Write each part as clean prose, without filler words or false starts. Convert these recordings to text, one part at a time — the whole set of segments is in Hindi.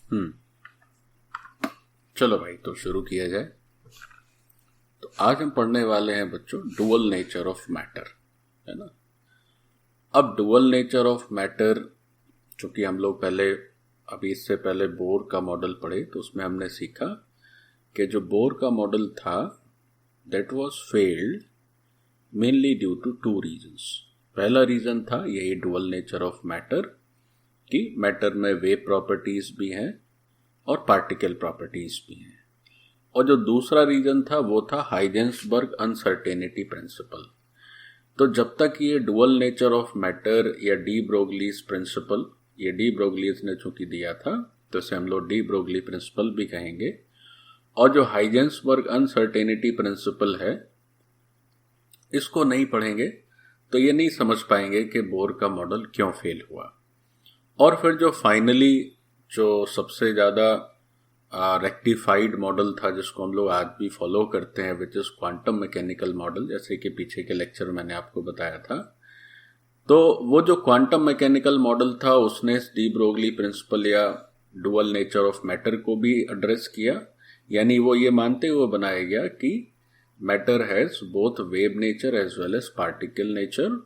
हम्म चलो भाई, तो शुरू किया जाए। तो आज हम पढ़ने वाले हैं बच्चों डुअल नेचर ऑफ मैटर, है ना। अब डुअल नेचर ऑफ मैटर, चूंकि हम लोग अभी इससे पहले बोर का मॉडल पढ़े, तो उसमें हमने सीखा कि जो बोर का मॉडल था that was failed mainly due to two reasons. पहला रीजन था यही डुअल नेचर ऑफ मैटर, कि मैटर में वेव प्रॉपर्टीज भी हैं और पार्टिकल प्रॉपर्टीज भी हैं। और जो दूसरा रीजन था वो था हाइजेंसबर्ग अनसर्टेनिटी प्रिंसिपल। तो जब तक ये डुअल नेचर ऑफ मैटर या डी ब्रोगलीज प्रिंसिपल, ये डी ब्रोगलीज ने चूंकि दिया था तो इसे हम लोग डी ब्रोगली प्रिंसिपल भी कहेंगे, और जो हाइजेंसबर्ग अनसर्टेनिटी प्रिंसिपल है इसको नहीं पढ़ेंगे तो ये नहीं समझ पाएंगे कि बोर का मॉडल क्यों फेल हुआ। और फिर जो फाइनली जो सबसे ज़्यादा रेक्टिफाइड मॉडल था, जिसको हम लोग आज भी फॉलो करते हैं, which is quantum mechanical model, जैसे कि पीछे के लेक्चर में मैंने आपको बताया था। तो वो जो क्वांटम मैकेनिकल मॉडल था उसने डी ब्रोगली प्रिंसिपल या डुअल नेचर ऑफ मैटर को भी एड्रेस किया, यानी वो ये मानते हुए बनाया गया कि matter has both wave nature as well as particle nature.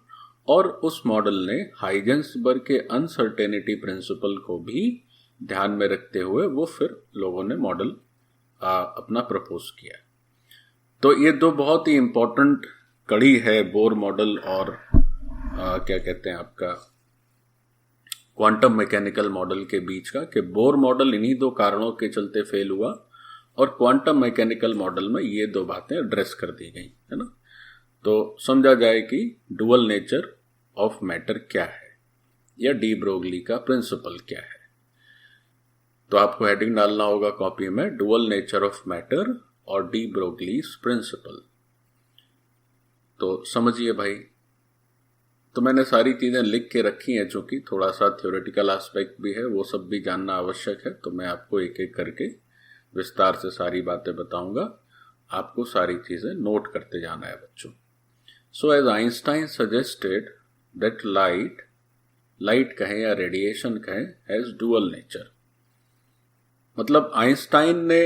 और उस मॉडल ने हाइजेंसबर्ग के अनसर्टेनिटी प्रिंसिपल को भी ध्यान में रखते हुए वो फिर लोगों ने मॉडल अपना प्रपोज किया। तो ये दो बहुत ही इंपॉर्टेंट कड़ी है बोर मॉडल और क्या कहते हैं आपका क्वांटम मैकेनिकल मॉडल के बीच का, कि बोर मॉडल इन्हीं दो कारणों के चलते फेल हुआ और क्वांटम मैकेनिकल मॉडल में ये दो बातें एड्रेस कर दी गई, है ना। तो समझा जाए कि डुअल नेचर ऑफ मैटर क्या है या डी ब्रोगली का प्रिंसिपल क्या है। तो आपको हेडिंग डालना होगा कॉपी में, डुअल नेचर ऑफ मैटर और डी ब्रोगलीज प्रिंसिपल। तो समझिए भाई। तो मैंने सारी चीजें लिख के रखी हैं, चूंकि थोड़ा सा थ्योरेटिकल एस्पेक्ट भी है, वो सब भी जानना आवश्यक है। तो मैं आपको एक एक करके विस्तार से सारी बातें बताऊंगा, आपको सारी चीजें नोट करते जाना है बच्चों। So as Einstein suggested that light कहें या रेडिएशन कहें, हैज डुअल नेचर। मतलब आइंस्टाइन ने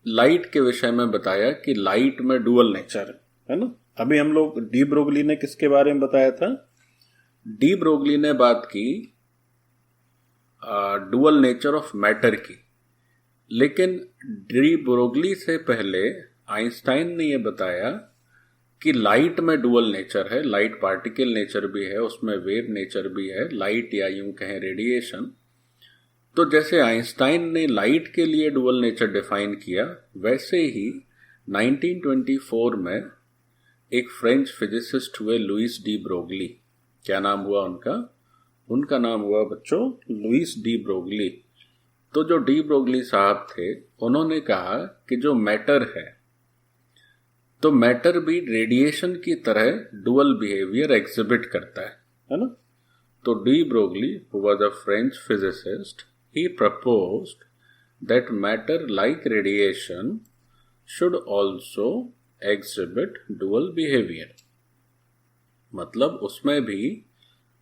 लाइट के विषय में बताया कि लाइट में डुअल नेचर है ना। अभी हम लोग डी ब्रोगली ने किसके बारे में बताया था? डी ब्रोगली ने बात की डुअल नेचर ऑफ मैटर की, लेकिन डी ब्रोगली से पहले आइंस्टाइन ने यह बताया कि लाइट में डुअल नेचर है, लाइट पार्टिकल नेचर भी है, उसमें वेव नेचर भी है, लाइट या यूं कहें रेडिएशन। तो जैसे आइंस्टाइन ने लाइट के लिए डुअल नेचर डिफाइन किया, वैसे ही 1924 में एक फ्रेंच फिजिसिस्ट हुए लुइस डी ब्रोगली। क्या नाम हुआ उनका? उनका नाम हुआ बच्चों लुइस डी ब्रोगली। तो जो डी ब्रोगली साहब थे, उन्होंने कहा कि जो मैटर है, तो मैटर भी रेडिएशन की तरह डुअल बिहेवियर एग्जिबिट करता है ना। तो de Broglie, who was a French physicist, he proposed that matter like radiation should also exhibit dual behavior। मतलब उसमें भी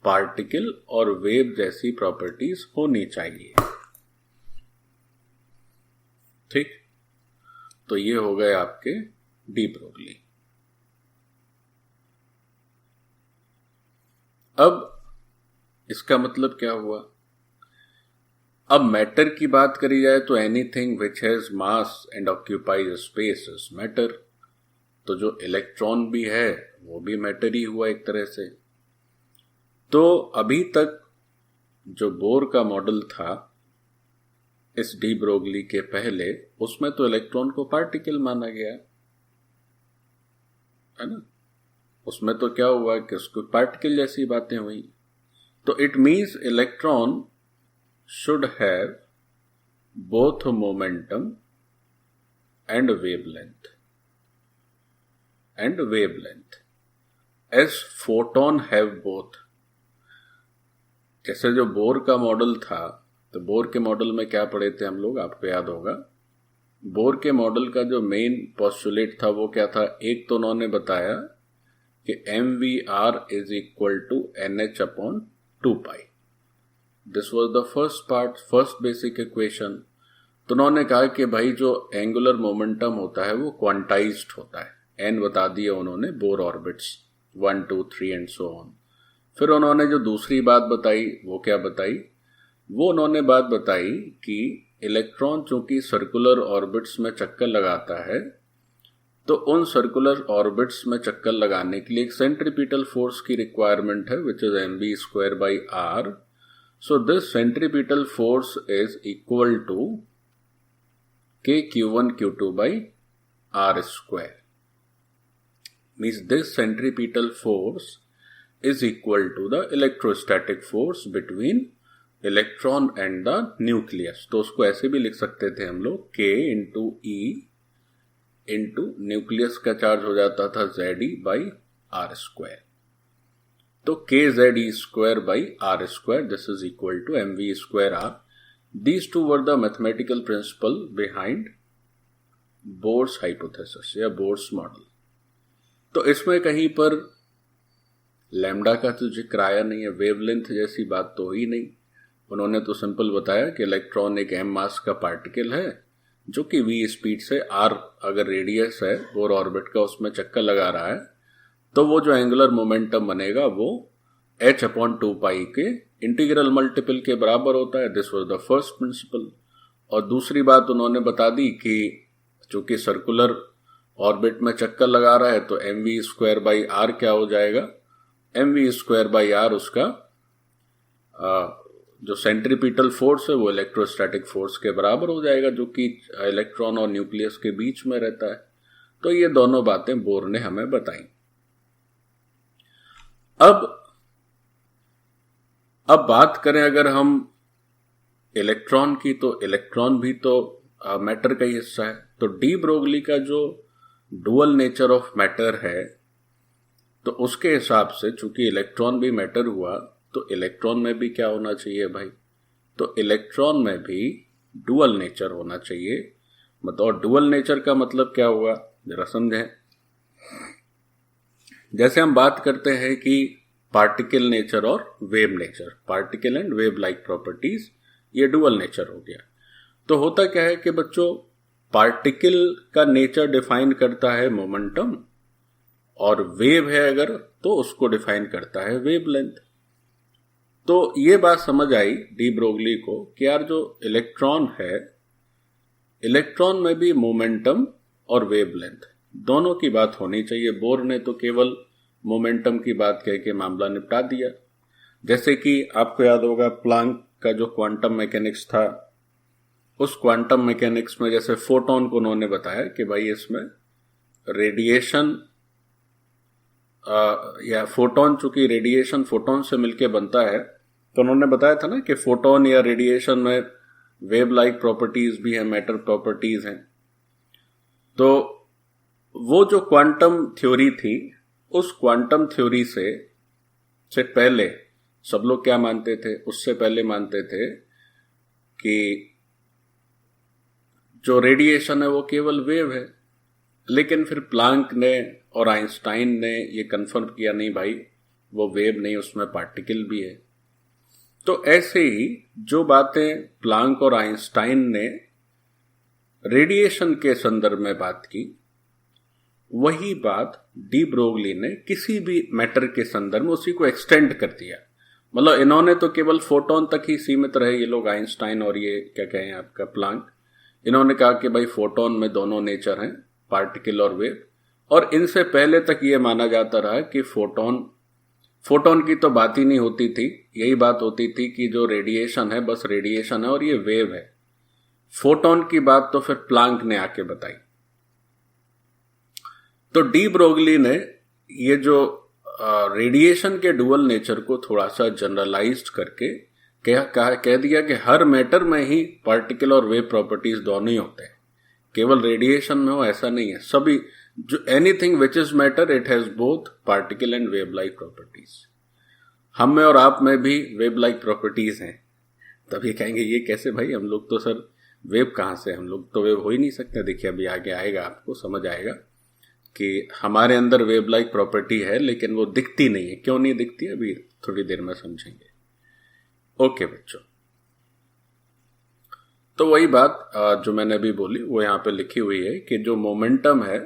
पार्टिकल और वेव जैसी प्रॉपर्टीज होनी चाहिए। ठीक, तो ये हो गए आपके डी ब्रोगली। अब इसका मतलब क्या हुआ? अब मैटर की बात करी जाए तो anything which has mass and occupies space is matter. तो जो इलेक्ट्रॉन भी है वो भी मैटर ही हुआ एक तरह से। तो अभी तक जो बोर का मॉडल था इस डी ब्रोगली के पहले, उसमें तो इलेक्ट्रॉन को पार्टिकल माना गया, है ना। उसमें तो क्या हुआ कि उसको पार्टिकल जैसी बातें हुई। तो it means electron should have both momentum and wavelength as photon have both। जैसे जो बोर का मॉडल था, तो बोर के मॉडल में क्या पढ़े थे हम लोग, आपको याद होगा। बोर के मॉडल का जो मेन पोस्टुलेट था वो क्या था? एक तो उन्होंने बताया कि mvr is equal to nh upon 2 pi। This was the first part, first basic equation। तो उन्होंने कहा कि भाई जो एंगुलर मोमेंटम होता है वो क्वांटाइज्ड होता है, एन बता दिया उन्होंने bore orbits 1 2 3 and so on. फिर उन्होंने जो दूसरी बात बताई वो क्या बताई, वो उन्होंने बात बताई कि इलेक्ट्रॉन चूंकि सर्कुलर ऑर्बिट्स में चक्कर लगाता है, तो उन सर्कुलर ऑर्बिट्स में चक्कर लगाने के लिए एक सेंट्रीपिटल फोर्स की रिक्वायरमेंट है which is mv²/r। So this centripetal force is equal to kq1q2/r²। Means this centripetal force is equal to the electrostatic force between electron and the nucleus। तो उसको ऐसे भी लिख सकते थे हम लोग, K into E into nucleus का चार्ज हो जाता था ZE/r²। तो kZe²/r², this is equal to mv²r। These two were the mathematical principle behind Bohr's hypothesis या Bohr's model। तो इसमें कहीं पर लैम्डा का तो जिक्र आया नहीं है, वेवलेंथ जैसी बात तो हुई नहीं। उन्होंने तो सिंपल बताया कि इलेक्ट्रॉन एक m मास का पार्टिकल है जो कि v स्पीड से r अगर रेडियस है बोर ऑर्बिट का उसमें चक्कर लगा रहा है, तो वो जो एंगुलर मोमेंटम बनेगा वो h/2π के इंटीग्रल मल्टीपल के बराबर होता है। This was the first principle. और दूसरी बात उन्होंने बता दी कि चूंकि सर्कुलर ऑर्बिट में चक्कर लगा रहा है तो mv²/r क्या हो जाएगा, mv²/r उसका जो सेंट्रीपिटल फोर्स है वो इलेक्ट्रोस्टैटिक फोर्स के बराबर हो जाएगा जो कि इलेक्ट्रॉन और न्यूक्लियस के बीच में रहता है। तो ये दोनों बातें बोर ने हमें बताई। अब बात करें अगर हम इलेक्ट्रॉन की, तो इलेक्ट्रॉन भी तो मैटर का ही हिस्सा है। तो डी ब्रोगली का जो डुअल नेचर ऑफ मैटर है, तो उसके हिसाब से चूंकि इलेक्ट्रॉन भी मैटर हुआ तो इलेक्ट्रॉन में भी क्या होना चाहिए भाई, तो इलेक्ट्रॉन में भी डुअल नेचर होना चाहिए। मतलब डुअल नेचर का मतलब क्या हुआ जरा समझें। जैसे हम बात करते हैं कि पार्टिकल नेचर और wave nature, particle and wave like properties, ये डुअल नेचर हो गया। तो होता क्या है कि बच्चों, पार्टिकल का नेचर डिफाइन करता है मोमेंटम, और वेव है अगर तो उसको डिफाइन करता है वेवलेंथ। तो ये बात समझ आई डी ब्रोगली को कि यार जो इलेक्ट्रॉन है, इलेक्ट्रॉन में भी मोमेंटम और वेवलेंथ दोनों की बात होनी चाहिए। बोर ने तो केवल मोमेंटम की बात कह के मामला निपटा दिया। जैसे कि आपको याद होगा प्लांक का जो क्वांटम मैकेनिक्स था, उस क्वांटम मैकेनिक्स में जैसे फोटोन को उन्होंने बताया कि भाई इसमें रेडिएशन या फोटोन, चूंकि रेडिएशन फोटोन से मिलके बनता है, तो उन्होंने बताया था ना कि फोटोन या रेडिएशन में वेव लाइक प्रॉपर्टीज भी हैं, मैटर प्रॉपर्टीज हैं। तो वो जो क्वांटम थ्योरी थी, उस क्वांटम थ्योरी से पहले सब लोग क्या मानते थे, उससे पहले मानते थे कि जो रेडिएशन है वो केवल वेव है। लेकिन फिर प्लांक ने और आइंस्टाइन ने ये कंफर्म किया, नहीं भाई वो वेव नहीं, उसमें पार्टिकल भी है। तो ऐसे ही जो बातें प्लांक और आइंस्टाइन ने रेडिएशन के संदर्भ में बात की, वही बात डी ब्रोगली ने किसी भी मैटर के संदर्भ में उसी को एक्सटेंड कर दिया। मतलब इन्होंने तो केवल फोटोन तक ही सीमित रहे ये लोग, आइंस्टाइन और ये क्या कहें आपका प्लांक। इन्होंने कहा कि भाई फोटोन में दोनों नेचर हैं, पार्टिकल और वेव। और इनसे पहले तक ये माना जाता रहा कि फोटोन की तो बात ही नहीं होती थी। यही बात होती थी कि जो रेडिएशन है बस रेडिएशन है और ये वेव है। फोटोन की बात तो फिर प्लांक ने आके बताई। तो डी ब्रोगली ने ये जो रेडिएशन के डुअल नेचर को थोड़ा सा जनरलाइज्ड करके कह दिया कि हर मैटर में ही पार्टिकल और वेव प्रॉपर्टीज दोनों ही होते हैं, केवल रेडिएशन में हो ऐसा नहीं है। सभी जो anything which is matter it has both particle and wave like properties. हम में और आप में भी वेव लाइक प्रॉपर्टीज हैं। तभी कहेंगे ये कैसे भाई, हम लोग तो सर वेव कहाँ से, हम लोग तो वेव हो ही नहीं सकते। देखिए अभी आगे आएगा, आपको समझ आएगा कि हमारे अंदर वेव लाइक प्रॉपर्टी है लेकिन वो दिखती नहीं है। क्यों नहीं दिखती है अभी थोड़ी देर में समझेंगे। ओके बच्चों, तो वही बात जो मैंने अभी बोली वो यहाँ पे लिखी हुई है कि जो मोमेंटम है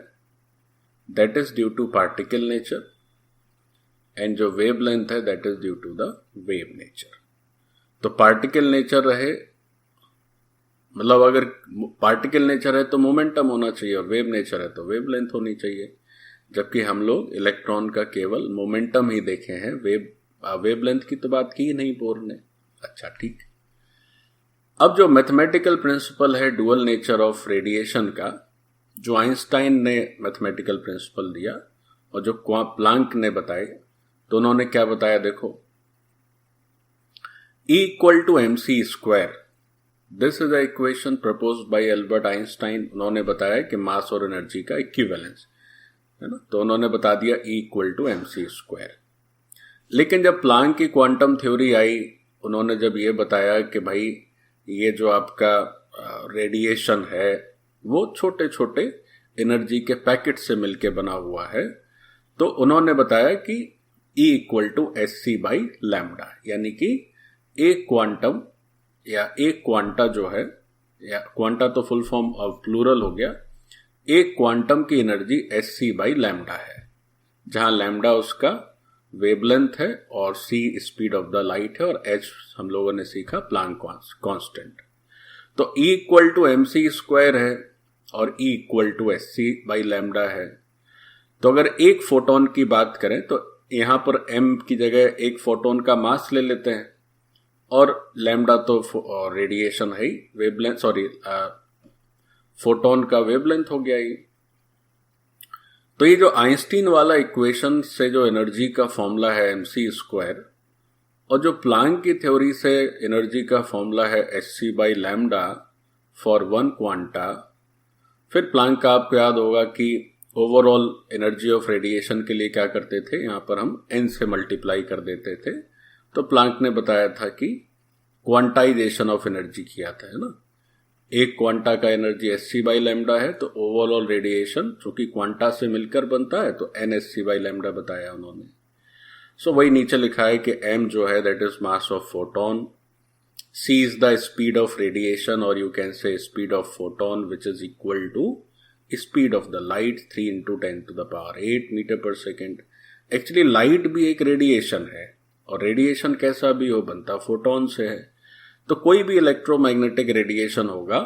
that is due to particle nature and जो वेव लेंथ है that is due to the wave nature. तो पार्टिकल नेचर रहे, मतलब अगर पार्टिकल नेचर है तो मोमेंटम होना चाहिए, और वेव नेचर है तो वेव लेंथ होनी चाहिए। जबकि हम लोग इलेक्ट्रॉन का केवल मोमेंटम ही देखे हैं, वेव लेंथ की तो बात की ही नहीं बोर ने। अच्छा ठीक। अब जो मैथमेटिकल प्रिंसिपल है डुअल नेचर ऑफ रेडिएशन का, जो आइंस्टाइन ने मैथमेटिकल प्रिंसिपल दिया और जो प्लांक ने बताए, तो उन्होंने क्या बताया देखो, E equal to mc square, this is a equation proposed by Albert Einstein. उन्होंने बताया कि मास और एनर्जी का इक्विवेलेंस है ना, तो उन्होंने बता दिया E equal to mc square. लेकिन जब प्लांक की क्वांटम थ्योरी आई, उन्होंने जब ये बताया कि भाई ये जो आपका रेडिएशन है वो छोटे छोटे एनर्जी के पैकेट से मिलके बना हुआ है, तो उन्होंने बताया कि E equal to sc by lambda, यानी कि एक क्वांटम या एक क्वांटा जो है, या क्वांटा तो फुल फॉर्म ऑफ प्लूरल हो गया, एक क्वांटम की एनर्जी sc बाई लैम्डा है, जहां लैम्डा उसका वेवलेंथ है और c speed of the light है और h हम लोगों ने सीखा प्लांक कांस्टेंट। तो E equal to mc square है और E equal to sc by lambda है। तो अगर एक फोटोन की बात करें तो यहां पर m की जगह एक फोटोन का मास ले लेते हैं, और लैम्डा तो रेडिएशन है ही, वेवलेंथ सॉरी फोटोन का वेवलेंथ हो गया ही। तो ये जो आइंस्टीन वाला इक्वेशन से जो एनर्जी का फॉर्मूला है mc स्क्वायर, और जो प्लांक की थ्योरी से एनर्जी का फॉर्मूला है sc by lambda for one quanta. फिर प्लांक का आपको याद होगा कि ओवरऑल एनर्जी ऑफ रेडिएशन के लिए क्या करते थे, यहां पर हम n से मल्टीप्लाई कर देते थे। तो प्लांक ने बताया था कि क्वांटाइजेशन ऑफ एनर्जी किया था, है ना। एक क्वांटा का एनर्जी sc बाई लैम्डा है, तो ओवरऑल रेडिएशन चूंकि क्वांटा से मिलकर बनता है तो nsc बाई लैम्डा बताया उन्होंने। सो वही नीचे लिखा है कि m जो है that is mass of photon, c is the speed of radiation, और you can say speed of photon which is equal to speed of the light 3 into 10 to the power 8 meter पर सेकेंड। एक्चुअली लाइट भी एक रेडिएशन है, और रेडिएशन कैसा भी हो बनता फोटोन से है। तो कोई भी इलेक्ट्रोमैग्नेटिक रेडिएशन होगा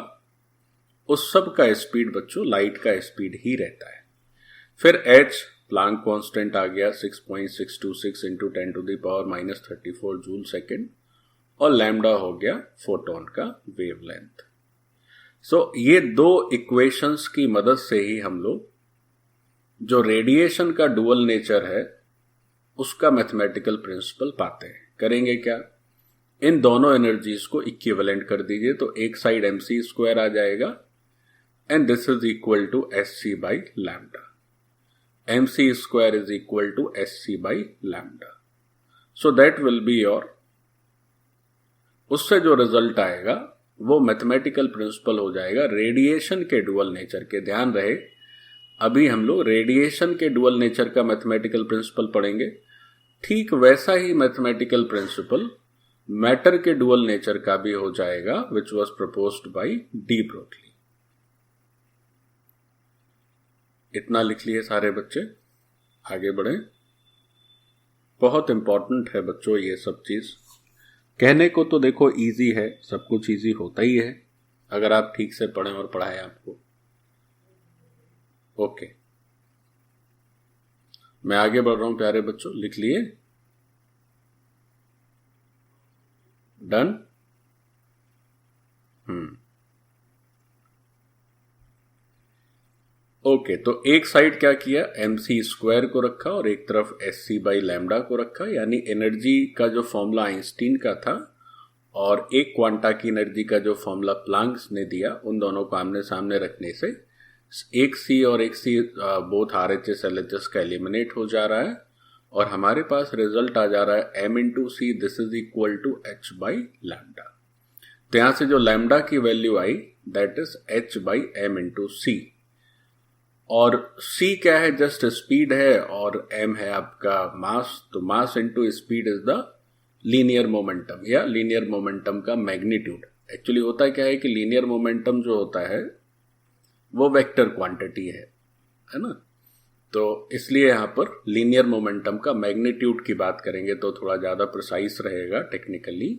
उस सब का स्पीड बच्चों लाइट का स्पीड ही रहता है। फिर h प्लांक कांस्टेंट आ गया 6.626 into 10 to the power minus 34 joule second, और लैम्डा हो गया फोटोन का वेवलेंथ। सो ये दो इक्वेशंस की मदद से ही हम लोग जो रेडिएशन का डुअल नेचर है उसका मैथमेटिकल प्रिंसिपल पाते हैं। करेंगे क्या, इन दोनों एनर्जीज को इक्विवेलेंट कर दीजिए, तो एक साइड mc स्क्वायर आ जाएगा and this is equal to sc by lambda. mc square is equal to sc by lambda. So that will be your, उससे जो रिजल्ट आएगा वो मैथमेटिकल प्रिंसिपल हो जाएगा रेडिएशन के डुअल नेचर के। ध्यान रहे अभी हम लोग रेडिएशन के डुअल नेचर का मैथमेटिकल प्रिंसिपल पढ़ेंगे, ठीक वैसा ही मैथमेटिकल प्रिंसिपल मैटर के डुअल नेचर का भी हो जाएगा which was proposed by de Broglie. इतना लिख लिए सारे बच्चे, आगे बढ़े। बहुत इंपॉर्टेंट है बच्चों ये सब चीज। कहने को तो देखो इजी है, सब कुछ इजी होता ही है अगर आप ठीक से पढ़ें और पढ़ाएं आपको। ओके, मैं आगे बढ़ रहा हूं प्यारे बच्चों, लिख लिए, डन। ओके, तो एक साइड क्या किया, mc स्क्वायर को रखा और एक तरफ sc बाई लैम्डा को रखा, यानी एनर्जी का जो फॉर्मूला आइंस्टीन का था और एक क्वांटा की एनर्जी का जो फॉर्मूला प्लांक ने दिया, उन दोनों को आमने सामने रखने से एक c और एक c बोथ RHS LHS का एलिमिनेट हो जा रहा है और हमारे पास रिजल्ट आ जा रहा है m into C, this is equal to h by lambda. तो यहां से जो लैम्डा की वैल्यू आई that is h by m into C, और c क्या है, जस्ट स्पीड है, और m है आपका मास। तो mass into speed is the linear momentum या लीनियर मोमेंटम का मैग्नीट्यूड। एक्चुअली होता क्या है कि लीनियर मोमेंटम जो होता है वो वेक्टर क्वांटिटी है ना। तो इसलिए यहां पर लीनियर मोमेंटम का मैग्नीट्यूड की बात करेंगे तो थोड़ा ज्यादा प्रिसाइज रहेगा टेक्निकली।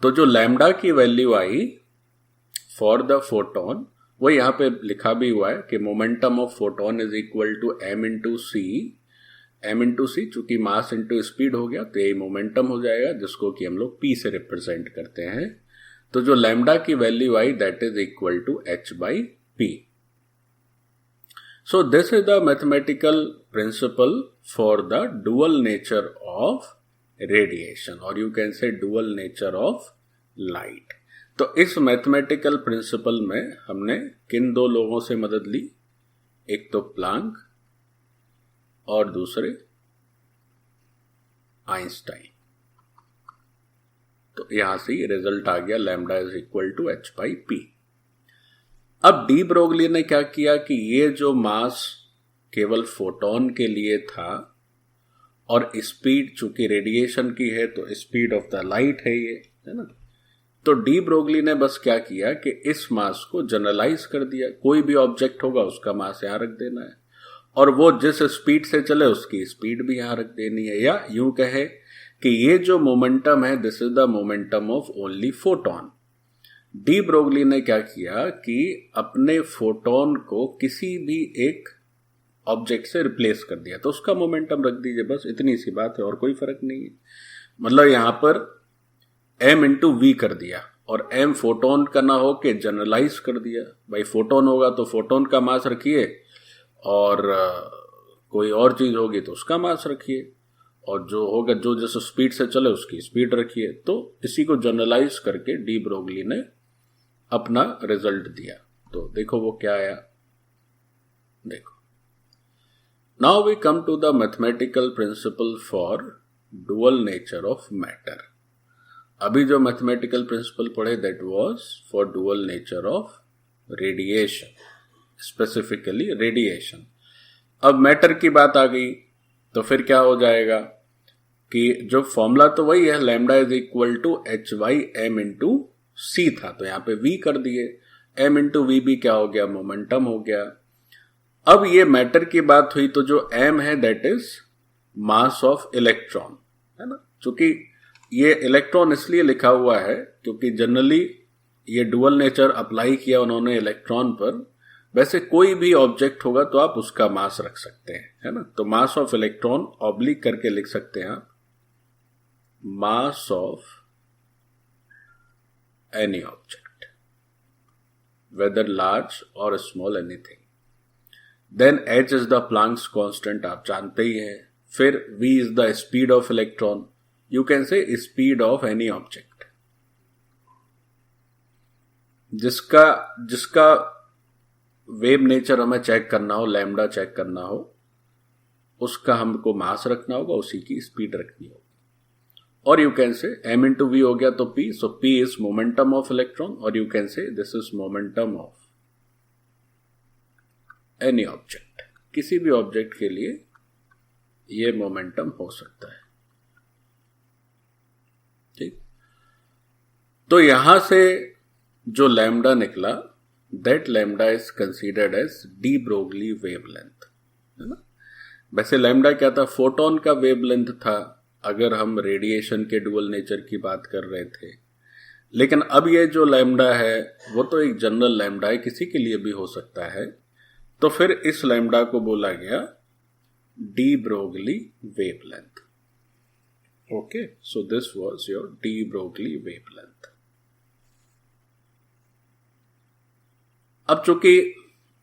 तो जो लैम्डा की वैल्यू आई फॉर द फोटोन, वो यहां पे लिखा भी हुआ है कि momentum of photon is equal to M into C, चूंकि मास इंटू स्पीड हो गया तो यही मोमेंटम हो जाएगा, जिसको कि हम लोग पी से रिप्रेजेंट करते हैं। तो जो लैम्डा की वैल्यू आई that is equal to H by P. So this is the mathematical principle for the dual nature of radiation, or you can say dual nature of light. तो इस मैथमेटिकल प्रिंसिपल में हमने किन दो लोगों से मदद ली, एक तो प्लांक और दूसरे आइंस्टाइन। तो यहां से रिजल्ट आ गया lambda is equal to H by P. अब डी ब्रोगली ने क्या किया कि ये जो मास केवल फोटोन के लिए था और स्पीड चूंकि रेडिएशन की है तो स्पीड ऑफ द लाइट है ये, है ना। तो डी ब्रोगली ने बस क्या किया कि इस मास को जनरलाइज कर दिया, कोई भी ऑब्जेक्ट होगा उसका मास यहां रख देना है और वो जिस स्पीड से चले उसकी स्पीड भी यहां रख देनी है। या यूं कहे कि ये जो मोमेंटम है this is the momentum of only photon. D Broglie ने क्या किया कि अपने फोटोन को किसी भी एक ऑब्जेक्ट से रिप्लेस कर दिया, तो उसका मोमेंटम रख दीजिए, बस इतनी सी बात है और कोई फर्क नहीं है। मतलब यहां पर m इंटू वी कर दिया और m फोटोन का ना हो के जनरलाइज कर दिया। भाई फोटोन होगा तो फोटोन का मास रखिए और कोई और चीज होगी तो उसका मास रखिए, और जो होगा जो जिस स्पीड से चले उसकी स्पीड रखिए। तो इसी को जनरलाइज करके डी ब्रोगली ने अपना रिजल्ट दिया। तो देखो वो क्या आया, देखो। Now we come to the mathematical principle for dual nature of matter. अभी जो मैथमेटिकल प्रिंसिपल पढ़े that was for dual nature of radiation, specifically radiation. अब मैटर की बात आ गई तो फिर क्या हो जाएगा कि जो फॉर्मूला तो वही है, lambda is equal to H by M into C था, तो यहां पे v कर दिए, m इंटू वी भी क्या हो गया, मोमेंटम हो गया। अब ये मैटर की बात हुई तो जो m है that is mass of electron, है ना। चूंकि ये इलेक्ट्रॉन इसलिए लिखा हुआ है क्योंकि जनरली ये डुअल नेचर अप्लाई किया उन्होंने इलेक्ट्रॉन पर। वैसे कोई भी ऑब्जेक्ट होगा तो आप उसका मास रख सकते हैं, है ना। तो मास ऑफ इलेक्ट्रॉन ऑब्लिक करके लिख सकते हैं आप, mass of any object, whether large or small, anything. Then h is the Planck's constant, आप जानते ही हैं। फिर v is the speed of electron, you can say speed of any object। जिसका वेव नेचर हमें चेक करना हो, लैम्डा चेक करना हो, उसका हमको मास रखना होगा, उसी की स्पीड रखनी होगी। और you can say m into V हो गया तो p, so p is momentum of electron, और you can say this is momentum of any object. किसी भी ऑब्जेक्ट के लिए ये मोमेंटम हो सकता है, ठीक। तो यहां से जो लैम्डा निकला that lambda is considered as de Broglie wavelength, है ना। वैसे लैम्डा क्या था, फोटोन का वेवलेंथ था अगर हम रेडिएशन के डुअल नेचर की बात कर रहे थे। लेकिन अब ये जो लैम्डा है वो तो एक जनरल लैम्डा है, किसी के लिए भी हो सकता है। तो फिर इस लैम्डा को बोला गया de Broglie wavelength. Okay, so this was your D Broglie wavelength. अब चूंकि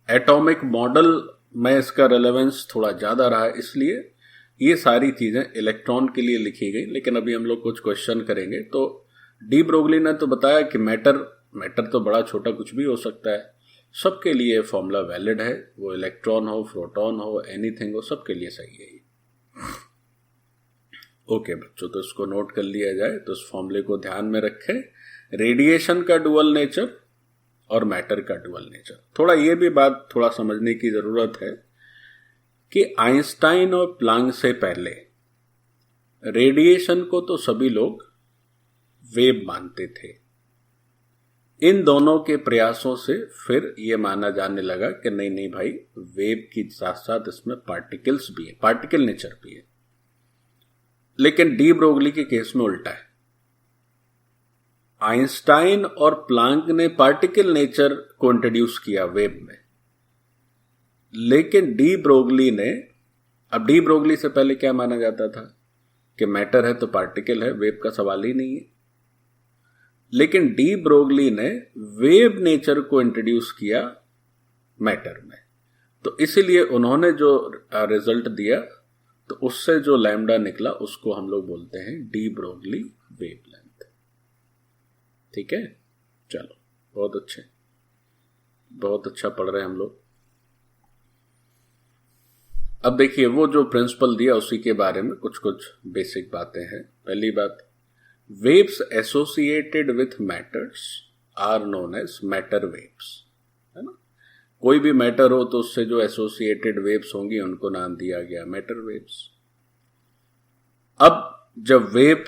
एटॉमिक मॉडल में इसका रेलेवेंस थोड़ा ज्यादा रहा है, इसलिए ये सारी चीजें इलेक्ट्रॉन के लिए लिखी गई। लेकिन अभी हम लोग कुछ क्वेश्चन करेंगे। तो डी ब्रोगली ने तो बताया कि मैटर तो बड़ा छोटा कुछ भी हो सकता है, सबके लिए फॉर्मूला वैलिड है, वो इलेक्ट्रॉन हो, प्रोटॉन हो, एनीथिंग हो, सबके लिए सही है। ओके बच्चों, तो इसको नोट कर लिया जाए, तो इस फॉर्मूले को ध्यान में रखें। रेडिएशन का डुअल नेचर और मैटर का डुअल नेचर। थोड़ा ये भी बात थोड़ा समझने की जरूरत है कि आइंस्टाइन और प्लांक से पहले रेडिएशन को तो सभी लोग वेव मानते थे, इन दोनों के प्रयासों से फिर ये माना जाने लगा कि नहीं नहीं भाई, वेव के साथ साथ इसमें पार्टिकल्स भी है, पार्टिकल नेचर भी है। लेकिन डी ब्रोगली के केस में उल्टा है। आइंस्टाइन और प्लांक ने पार्टिकल नेचर को इंट्रोड्यूस किया वेव में, लेकिन डी ब्रोगली ने, अब डी ब्रोगली से पहले क्या माना जाता था कि मैटर है तो पार्टिकल है, वेव का सवाल ही नहीं है। लेकिन डी ब्रोगली ने वेव नेचर को इंट्रोड्यूस किया मैटर में, तो इसीलिए उन्होंने जो रिजल्ट दिया तो उससे जो लैम्डा निकला उसको हम लोग बोलते हैं डी ब्रोगली वेवलेंथ। ठीक है, चलो बहुत अच्छे, बहुत अच्छा पढ़ रहे हैं हम लोग। अब देखिए वो जो प्रिंसिपल दिया उसी के बारे में कुछ कुछ बेसिक बातें हैं। पहली बात, waves associated with matters are known as matter waves, है ना। कोई भी मैटर हो तो उससे जो एसोसिएटेड वेव्स होंगी उनको नाम दिया गया मैटर वेव्स। अब जब वेव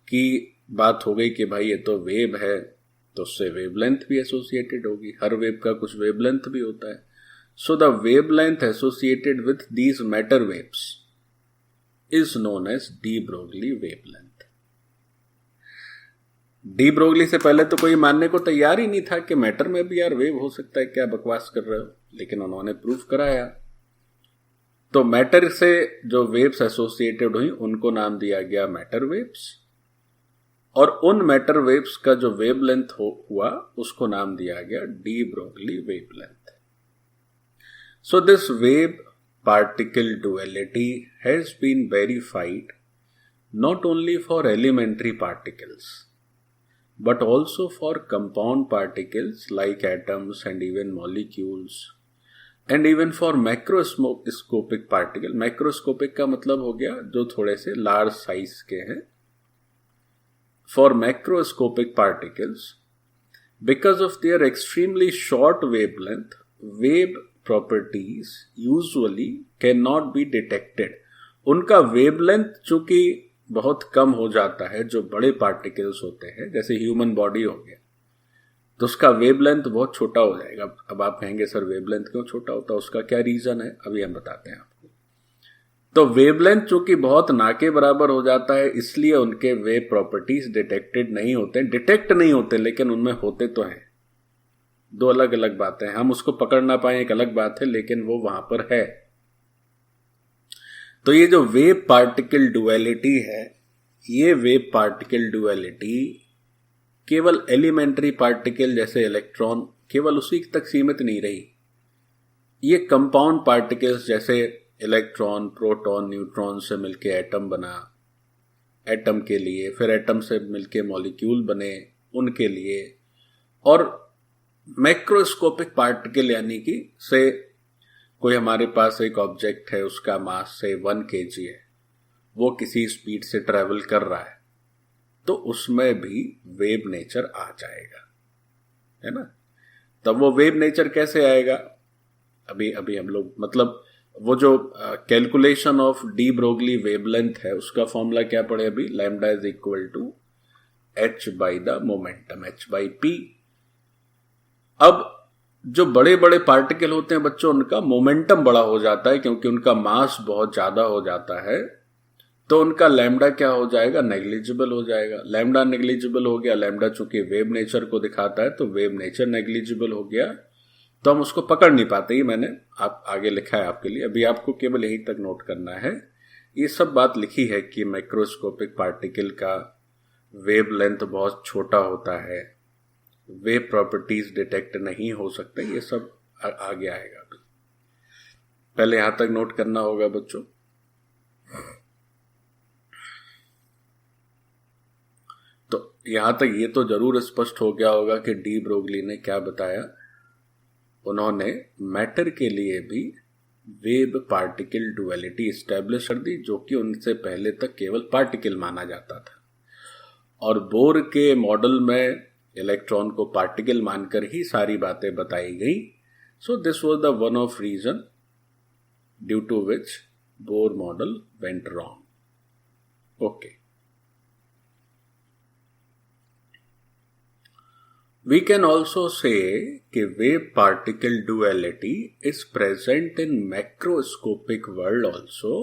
की बात हो गई कि भाई ये तो वेव है, तो उससे वेवलेंथ भी एसोसिएटेड होगी, हर वेव का कुछ वेवलेंथ भी होता है। So the wavelength associated with these matter waves is known as de Broglie wavelength. De Broglie से पहले तो कोई मानने को तैयार ही नहीं था कि मैटर में भी यार वेव हो सकता है, क्या बकवास कर रहे हो, लेकिन उन्होंने प्रूफ कराया। तो मैटर से जो वेव्स एसोसिएटेड हुई उनको नाम दिया गया मैटर वेव्स, और उन मैटर वेव्स का जो वेवलेंथ हुआ उसको नाम दिया गया de Broglie wavelength. So this wave particle duality has been verified not only for elementary particles but also for compound particles like atoms and even molecules, and even for macroscopic particle। macroscopic का मतलब हो गया जो थोड़े से लार्ज साइज के हैं। for macroscopic particles, because of their extremely short wavelength, wave properties usually cannot be detected। उनका वेवलेंथ चूंकि बहुत कम हो जाता है, जो बड़े पार्टिकल्स होते हैं जैसे ह्यूमन बॉडी हो गया, तो उसका वेवलेंथ बहुत छोटा हो जाएगा। अब आप कहेंगे सर वेवलेंथ क्यों छोटा होता है, उसका क्या रीजन है, अभी हम बताते हैं आपको। तो वेवलेंथ चूंकि बहुत ना के बराबर हो जाता है, इसलिए उनके वेव प्रॉपर्टीज डिटेक्टेड नहीं होते, डिटेक्ट नहीं होते, लेकिन उनमें होते तो हैं। दो अलग अलग बातें हैं, हम उसको पकड़ ना पाए एक अलग बात है, लेकिन वो वहां पर है। तो ये जो वेव पार्टिकल डुअलिटी है, ये वेव पार्टिकल डुअलिटी केवल एलिमेंट्री पार्टिकल जैसे इलेक्ट्रॉन केवल उसी तक सीमित नहीं रही। ये कंपाउंड पार्टिकल्स जैसे इलेक्ट्रॉन, प्रोटॉन, न्यूट्रॉन से मिलके एटम बना, एटम के लिए, फिर एटम से मिलके मॉलिक्यूल बने उनके लिए, और मैक्रोस्कोपिक पार्टिकल यानी कि से कोई हमारे पास एक ऑब्जेक्ट है, उसका मास से 1 kg है, वो किसी स्पीड से ट्रेवल कर रहा है, तो उसमें भी वेव नेचर आ जाएगा, है ना। तब वो वेव नेचर कैसे आएगा, अभी हम लोग, मतलब वो जो calculation of de Broglie wavelength है उसका फॉर्मूला क्या पड़े अभी, lambda is equal to h by the momentum, h by p। अब जो बड़े बड़े पार्टिकल होते हैं बच्चों, उनका मोमेंटम बड़ा हो जाता है क्योंकि उनका मास बहुत ज्यादा हो जाता है, तो उनका लैम्डा क्या हो जाएगा, नेग्लिजिबल हो जाएगा। लैम्डा नेग्लिजिबल हो गया, लैम्डा चूंकि वेव नेचर को दिखाता है तो वेव नेचर नेग्लिजिबल हो गया, तो हम उसको पकड़ नहीं पाते। ही मैंने आप आगे लिखा है आपके लिए, अभी आपको केवल यही तक नोट करना है। ये सब बात लिखी है कि माइक्रोस्कोपिक पार्टिकल का वेव लेंथ बहुत छोटा होता है, वेव प्रॉपर्टीज डिटेक्ट नहीं हो सकते, ये सब आगे आएगा। अभी पहले यहां तक नोट करना होगा बच्चों। तो यहां तक ये तो जरूर स्पष्ट हो गया होगा कि डी ब्रोगली ने क्या बताया। उन्होंने मैटर के लिए भी वेव पार्टिकल डुअलिटी स्टैब्लिश कर दी, जो कि उनसे पहले तक केवल पार्टिकल माना जाता था, और बोर के मॉडल में इलेक्ट्रॉन को पार्टिकल मानकर ही सारी बातें बताई गई। So this was the one of reason due to which Bohr model went wrong. Okay, We can also say कि wave particle duality is present in macroscopic world also,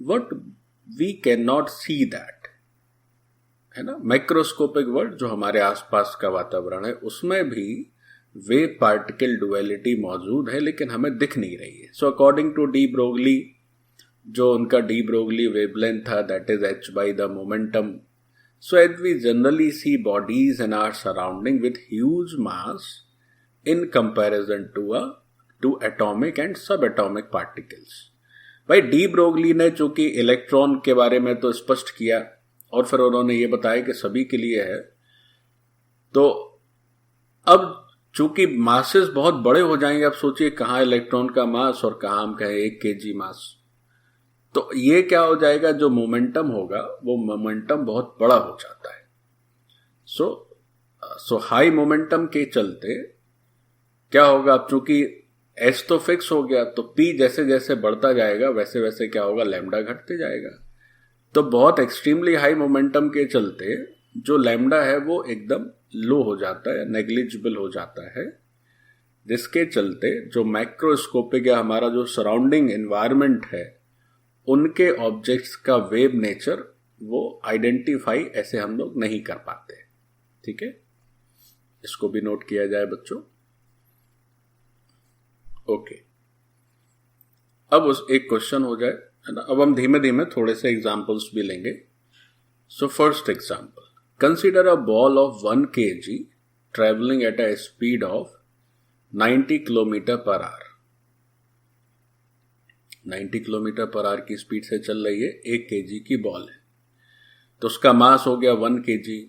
but we cannot see that, है ना. मैक्रोस्कोपिक वर्ल्ड जो हमारे आसपास का वातावरण है उसमें भी वेव पार्टिकल डुअलिटी मौजूद है, लेकिन हमें दिख नहीं रही है. So according to de Broglie, जो उनका डी ब्रोगली वेवलेंथ था, that is h by the momentum. So as we generally see bodies in our surrounding with huge mass in comparison to atomic and subatomic particles. भाई डी ब्रोगली ने चूंकि इलेक्ट्रॉन के बारे में तो स्पष्ट किया और फिर उन्होंने ये बताया कि सभी के लिए है, तो अब चूंकि मासेस बहुत बड़े हो जाएंगे, अब सोचिए कहाँ इलेक्ट्रॉन का मास और कहाँ हम कहें 1 kg मास, तो ये क्या हो जाएगा, जो मोमेंटम होगा वो मोमेंटम बहुत बड़ा हो जाता है. सो हाई मोमेंटम के चलते क्या होगा, अब चूंकि एच तो फिक्स हो गया, तो पी जैसे जैसे बढ़ता जाएगा वैसे वैसे क्या होगा, लैम्डा घटते जाएगा. तो बहुत एक्सट्रीमली हाई मोमेंटम के चलते जो लैम्डा है वो एकदम लो हो जाता है, नेग्लिजिबल हो जाता है, जिसके चलते जो मैक्रोस्कोपिक या हमारा जो सराउंडिंग एनवायरनमेंट है उनके ऑब्जेक्ट्स का वेव नेचर वो आइडेंटिफाई ऐसे हम लोग नहीं कर पाते. ठीक है, इसको भी नोट किया जाए बच्चों. ओके, अब उस एक क्वेश्चन हो जाए, है ना. अब हम धीमे धीमे थोड़े से एग्जांपल्स भी लेंगे. So first example, consider a ball of 1 kg travelling at a speed of 90 kilometre per hour. 90 kilometre per hour की स्पीड से चल रही है, 1 kg की बॉल है, तो उसका मास हो गया 1 kg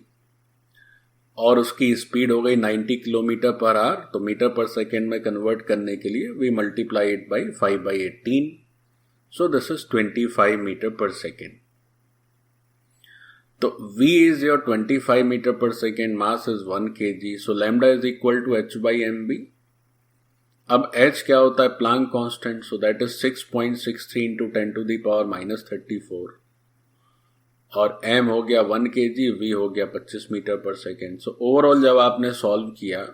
और उसकी स्पीड हो गई 90 किलोमीटर पर आवर. तो मीटर पर सेकेंड में कन्वर्ट करने के लिए we multiply it by 5/18. So this is 25 metre पर सेकेंड. तो v इज योर 25 मीटर पर second, mass is 1 kg. So lambda is equal to h/mv. अब h क्या होता है, Planck constant. So that is 6.63 into 10 to the power -34 और m हो गया 1 kg, v हो गया 25 मीटर पर सेकेंड. सो ओवरऑल जब आपने सॉल्व किया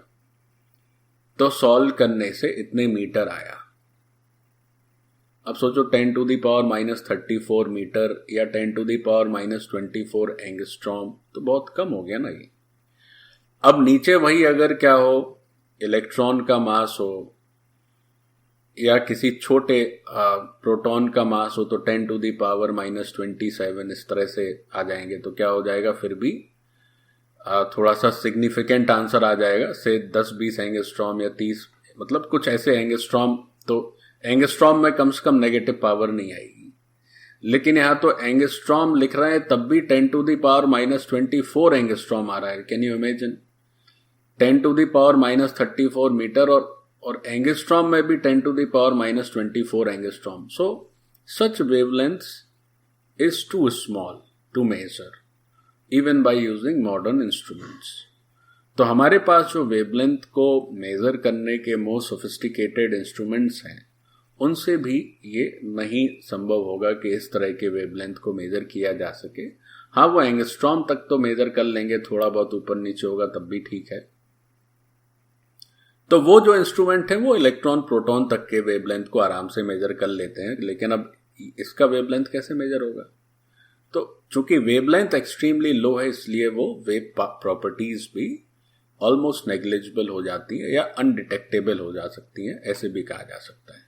तो सॉल्व करने से इतने मीटर आया. अब सोचो 10 टू द पावर -34 मीटर या 10 टू द पावर -24 एंगस्ट्रॉम, तो बहुत कम हो गया ना ये. अब नीचे वही अगर क्या हो, इलेक्ट्रॉन का मास हो या किसी छोटे प्रोटॉन का मास हो, तो 10 टू द पावर -27 इस तरह से आ जाएंगे, तो क्या हो जाएगा, फिर भी थोड़ा सा सिग्निफिकेंट आंसर आ जाएगा, से 10-20 एंगस्ट्रॉम या 30, मतलब कुछ ऐसे एंगस्ट्रॉम. तो एंगस्ट्रॉम में कम से कम नेगेटिव पावर नहीं आएगी, लेकिन यहां तो एंगस्ट्रॉम लिख रहे हैं तब भी 10 टू द पावर -24 एंगस्ट्रॉम आ रहा है. Can you imagine, 10 to the power -34 metre और एंगस्ट्रॉम में भी 10 to the power -24 angstrom. So such wavelengths is too small to measure even by using modern instruments. तो हमारे पास जो वेवलेंथ को मेजर करने के मोस्ट सोफिस्टिकेटेड इंस्ट्रूमेंट्स हैं, उनसे भी ये नहीं संभव होगा कि इस तरह के वेवलेंथ को मेजर किया जा सके. हाँ, वो एंगस्ट्रॉम तक तो मेजर कर लेंगे, थोड़ा बहुत ऊपर नीचे होगा तब भी ठीक है. तो वो जो इंस्ट्रूमेंट है वो इलेक्ट्रॉन प्रोटॉन तक के वेवलेंथ को आराम से मेजर कर लेते हैं, लेकिन अब इसका वेवलेंथ कैसे मेजर होगा. तो चूंकि वेवलेंथ एक्सट्रीमली लो है, इसलिए वो वेव प्रॉपर्टीज भी ऑलमोस्ट नेग्लिजिबल हो जाती है या अनडिटेक्टेबल हो जा सकती हैं, ऐसे भी कहा जा सकता है.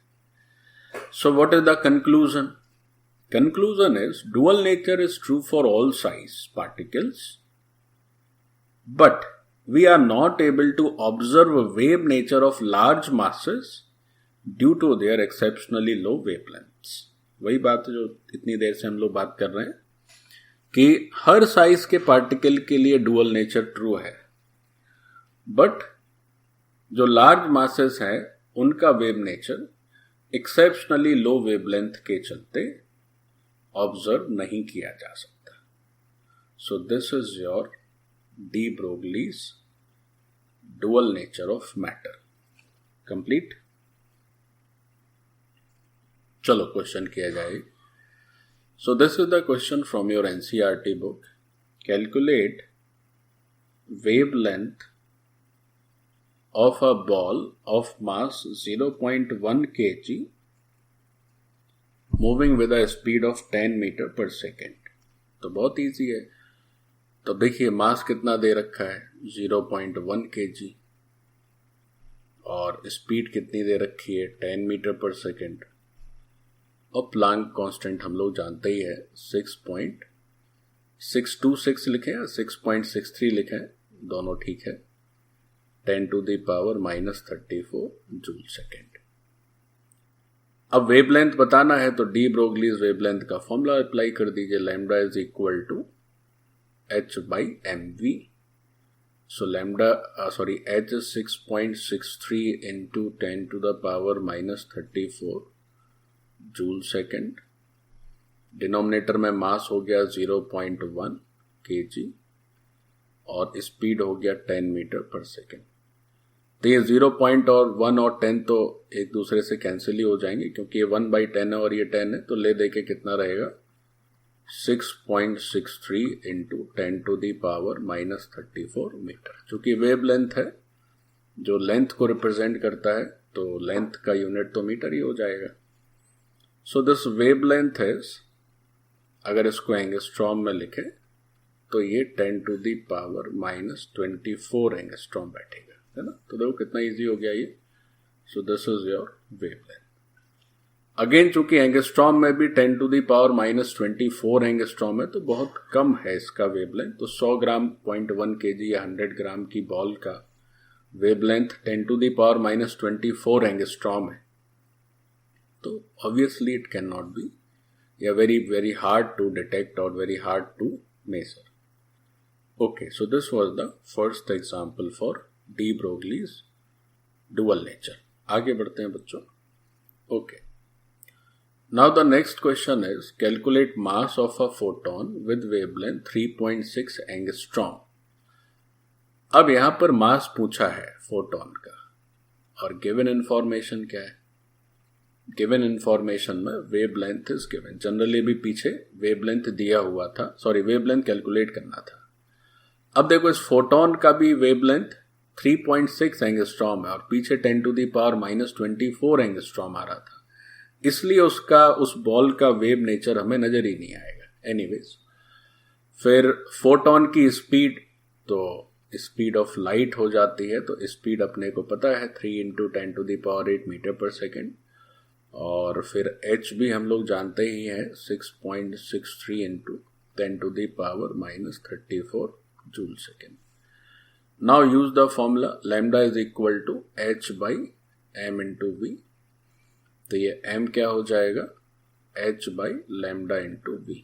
So what is the conclusion? Conclusion is dual nature is true for all size particles, but we are not able to observe a wave nature of large masses due to their exceptionally low wavelengths. वही बात जो इतनी देर से हम लोग बात कर रहे हैं कि हर साइज के पार्टिकल के लिए डुअल नेचर ट्रू है, बट जो लार्ज मासेस है उनका वेव नेचर एक्सेप्शनली लो वेवलेंथ के चलते ऑब्जर्व नहीं किया जा सकता. सो this is your D Broglie's dual nature of matter complete. चलो क्वेश्चन किया जाए. सो this is the question from your NCERT book. Calculate wavelength of a ball of mass 0.1 kg moving with a speed of 10 metre पर सेकेंड। तो बहुत इजी है। तो देखिए मास कितना दे रखा है 0.1 kg और स्पीड कितनी दे रखी है 10 मीटर पर सेकेंड और प्लांक कांस्टेंट हम लोग जानते ही है 6.626 लिखे हैं 6.63 लिखे हैं, दोनों ठीक है। 10 to the power -34 joule second. अब वेवलेंथ बताना है तो डी ब्रोगलीज वेवलेंथ का फॉर्मूला अप्लाई कर दीजिए, lambda is equal to h/mv। सो h is 6.63 into 10 to the power -34 joule second. Denominator में मास हो गया 0.1 kg और स्पीड हो गया 10 मीटर पर सेकेंड। तो ये 0.1 और 10 तो एक दूसरे से कैंसिल ही हो जाएंगे क्योंकि ये 1/10 है और ये 10 है, तो ले देके कितना रहेगा 6.63 into 10 to the power -34 metre. चूंकि वेव लेंथ है जो लेंथ को रिप्रेजेंट करता है तो लेंथ का यूनिट तो मीटर ही हो जाएगा। सो दिस वेव लेंथ इज, अगर इसको एंगस्ट्रॉम में लिखे तो ये 10 to the power -24 एंगस्ट्रॉम बैठेगा, है ना। तो देखो कितना इजी हो गया ये। सो this is your wavelength. Again चूंकि एंगस्ट्रॉम में भी 10 to the power -24 एंगस्ट्रॉम है तो बहुत कम है इसका वेवलेंथ। तो 100 ग्राम 0.1 kg या 100 ग्राम की बॉल का wavelength 10 to the power -24 angstrom है। तो obviously it can not be, या very very hard to detect और very hard to measure. Okay, so this was the first example for de Broglie's dual nature. आगे बढ़ते हैं बच्चों। Okay, now the next question is calculate mass of a photon with wavelength 3.6 angstrom. अब यहां पर मास पूछा है फोटोन का और गिवन इंफॉर्मेशन क्या है। गिवन इंफॉर्मेशन में वेवलेंथ इज गिवन। जनरली भी पीछे वेवलेंथ दिया हुआ था, सॉरी वेवलेंथ कैलकुलेट करना था। अब देखो इस फोटोन का भी वेवलेंथ 3.6 एंगस्ट्रॉम है और पीछे 10 to the power -24 एंगस्ट्रॉम आ रहा था, इसलिए उस बॉल का वेव नेचर हमें नजर ही नहीं आएगा। एनीवेज, फिर फोटोन की स्पीड, तो स्पीड ऑफ लाइट हो जाती है। तो स्पीड अपने को पता है 3 into 10 to the power 8 meter पर सेकेंड और फिर h भी हम लोग जानते ही हैं 6.63 into 10 to the power -34 joule second. Now use the formula lambda is equal to h/m into v। तो ये m क्या हो जाएगा h/λ into v।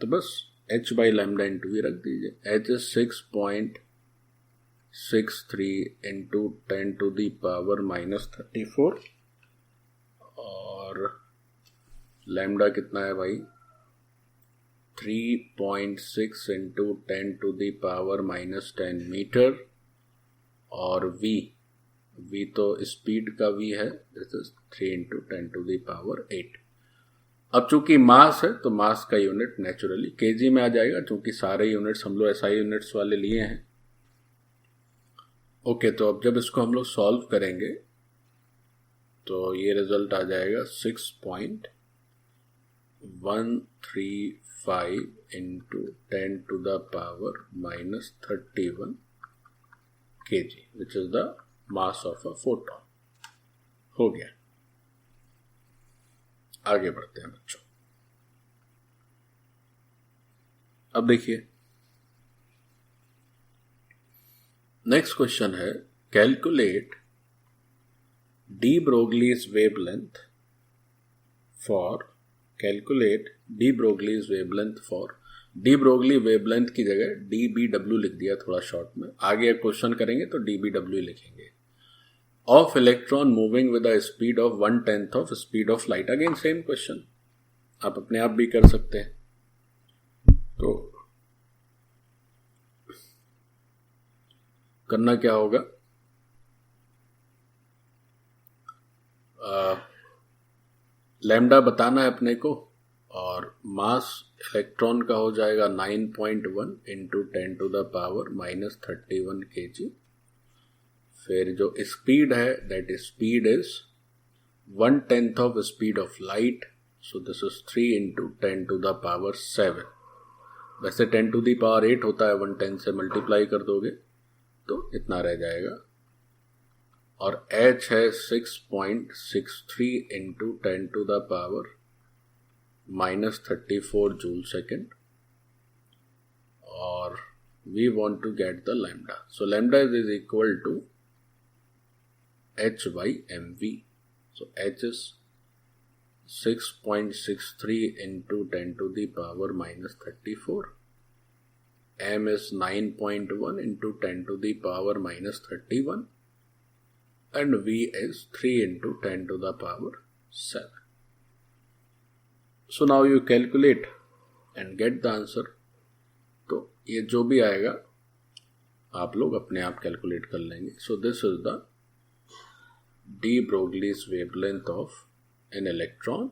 तो बस h/λ into v रख दीजिए। h is 6.63 into 10 to the power -34 और लैम्डा कितना है भाई 3.6 into 10 to the power -10 metre और v तो स्पीड का v है, this is 3 into 10 to the power 8। अब चूंकि मास है तो मास का यूनिट नेचुरली केजी में आ जाएगा, चूंकि सारे यूनिट्स हम लोग एसआई यूनिट्स वाले लिए हैं। ओके, तो अब जब इसको हम लोग सॉल्व करेंगे तो ये रिजल्ट आ जाएगा 6.135 into 10 to the power -31 kg which is the mass of a photon। हो गया। आगे बढ़ते हैं बच्चों। अब देखिए नेक्स्ट क्वेश्चन है calculate D Broglie's wavelength for D Broglie wavelength की जगह DBW लिख दिया थोड़ा शॉर्ट में। आगे क्वेश्चन करेंगे तो DBW लिखेंगे। Of electron moving with a speed of 1/10 of speed of light. Again same question, आप अपने आप भी कर सकते हैं। तो करना क्या होगा, लैम्डा बताना है अपने को और मास इलेक्ट्रॉन का हो जाएगा 9.1 into 10 to the power -31 kg। फिर जो स्पीड है that speed is 1/10 of speed of light, so this is 3 into 10 to the power 7. वैसे 10 to the power 8 होता है, 1/10 से मल्टीप्लाई कर दोगे तो इतना रह जाएगा। और h है 6.63 into 10 to the power -34 joule second, और we want to get the lambda. So lambda is equal to h by mv. So h is 6.63 into 10 to the power -34. M is 9.1 into 10 to the power -31. And v is 3 into 10 to the power 7. So now you calculate and get the answer. तो ये जो भी आएगा आप लोग अपने आप कैलकुलेट कर लेंगे। सो this is the D Broglie's wavelength of an electron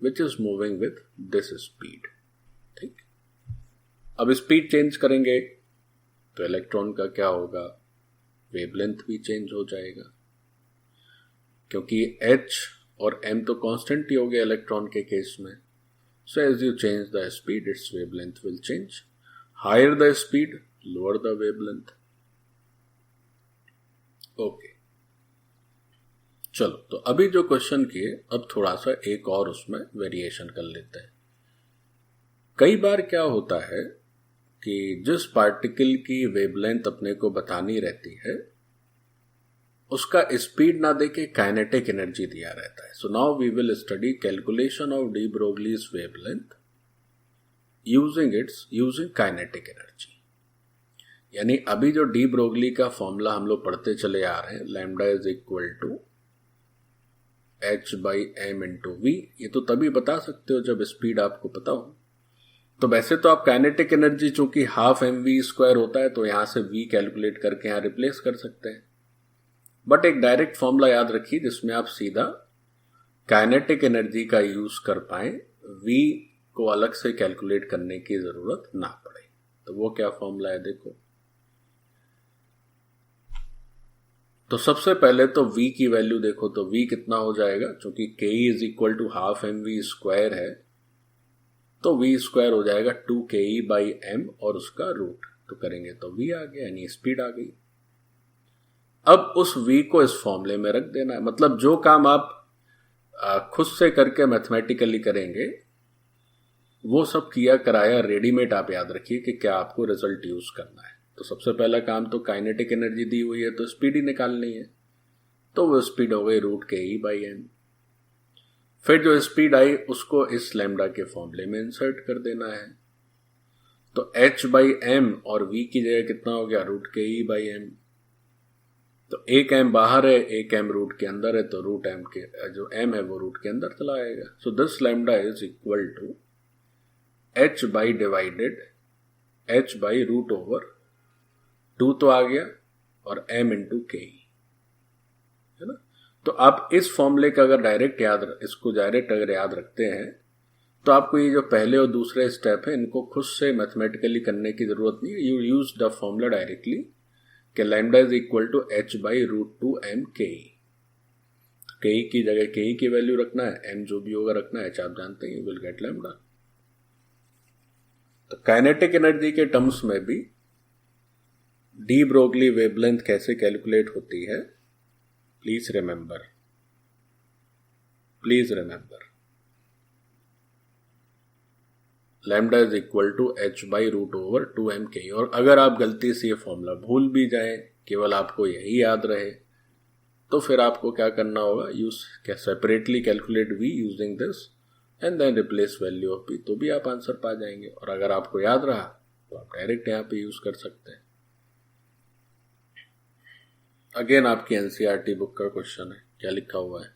which is moving with this speed. ठीक, अब स्पीड चेंज करेंगे तो इलेक्ट्रॉन का क्या होगा, वेवलेंथ भी चेंज हो जाएगा, क्योंकि h और m तो कांस्टेंट ही हो गया इलेक्ट्रॉन के केस में। So as you change the speed its wavelength will change. Higher the speed, lower the wavelength. Okay, चलो तो अभी जो क्वेश्चन किए अब थोड़ा सा एक और उसमें वेरिएशन कर लेते हैं। कई बार क्या होता है कि जिस पार्टिकल की वेवलेंथ अपने को बतानी रहती है उसका स्पीड ना देके काइनेटिक एनर्जी दिया रहता है। So now we will study calculation of de Broglie's wavelength using kinetic energy. यानी अभी जो डी ब्रोगली का फॉर्मूला हम लोग पढ़ते चले आ रहे हैं, lambda is equal to h by M into v, ये तो तभी बता सकते हो जब स्पीड आपको पता हो। तो वैसे तो आप काइनेटिक एनर्जी चूंकि हाफ mv² होता है तो यहां से v कैलकुलेट करके यहां रिप्लेस कर सकते हैं, बट एक डायरेक्ट फॉर्मूला याद रखिए जिसमें आप सीधा काइनेटिक एनर्जी का यूज कर पाए, v को अलग से कैलकुलेट करने की जरूरत ना पड़े। तो वो क्या फॉर्मूला है देखो। तो सबसे पहले तो v की वैल्यू देखो, तो v कितना हो जाएगा, क्योंकि k is equal to half mv² है तो v² हो जाएगा 2ke बाई m और उसका रूट, तो करेंगे तो v आ गया, यानी स्पीड आ गई। अब उस v को इस फॉर्मूले में रख देना है, मतलब जो काम आप खुद से करके मैथमेटिकली करेंगे वो सब किया कराया रेडीमेड आप याद रखिए कि क्या आपको रिजल्ट यूज करना है। तो सबसे पहला काम तो काइनेटिक एनर्जी दी हुई है तो स्पीड ही निकालनी है, तो वो स्पीड हो गई √ke बाई m। फिर जो स्पीड आई उसको इस लैम्डा के फॉर्मूले में इंसर्ट कर देना है, तो h बाई m और v की जगह कितना हो गया √ke बाई m। तो एक m बाहर है, एक m रूट के अंदर है, तो √m के जो m है वो रूट के अंदर चला आएगा। So this lambda is equal to h by divided h by √2 तो आ गया और m इंटू के, है ना। तो आप इस फॉर्मूले का अगर इसको डायरेक्ट अगर याद रखते हैं तो आपको ये जो पहले और दूसरे स्टेप है इनको खुद से मैथमेटिकली करने की जरूरत नहीं है। You use the formula directly कि lambda is equal to h by √2 m ke। के की जगह के की वैल्यू रखना है, m जो भी होगा रखना है, h आप जानते हैं, विल गेट लैम्डा। तो काइनेटिक एनर्जी के टर्म्स में भी डी ब्रोगली वेवलेंथ कैसे कैलकुलेट होती है, please remember lambda is equal to h by √2 m ke। और अगर आप गलती से ये फॉर्मूला भूल भी जाए, केवल आपको यही याद रहे, तो फिर आपको क्या करना होगा, यूज क्या separately calculate v using this and then replace value of p, तो भी आप आंसर पा जाएंगे। और अगर आपको याद रहा तो आप डायरेक्ट यहां पे यूज कर सकते हैं। अगेन आपकी एनसीईआरटी बुक का क्वेश्चन है, क्या लिखा हुआ है,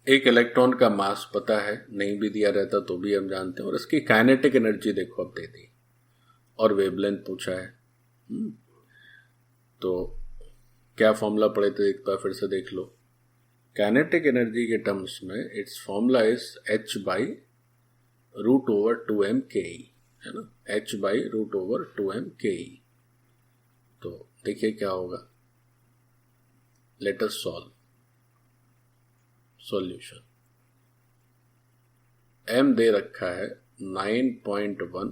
एक इलेक्ट्रॉन का मास पता है, नहीं भी दिया रहता तो भी हम जानते हैं, और इसकी काइनेटिक एनर्जी देखो अब दे दी और वेवलेंथ पूछा है। तो क्या फॉर्मूला पढ़े थे एक बार फिर से देख लो। काइनेटिक एनर्जी के टर्म्स में it's formula is h by √2 m ke, है ना, h बाई √2 m ke। तो देखिए क्या होगा, let us solve solution. m दे रखा है 9.1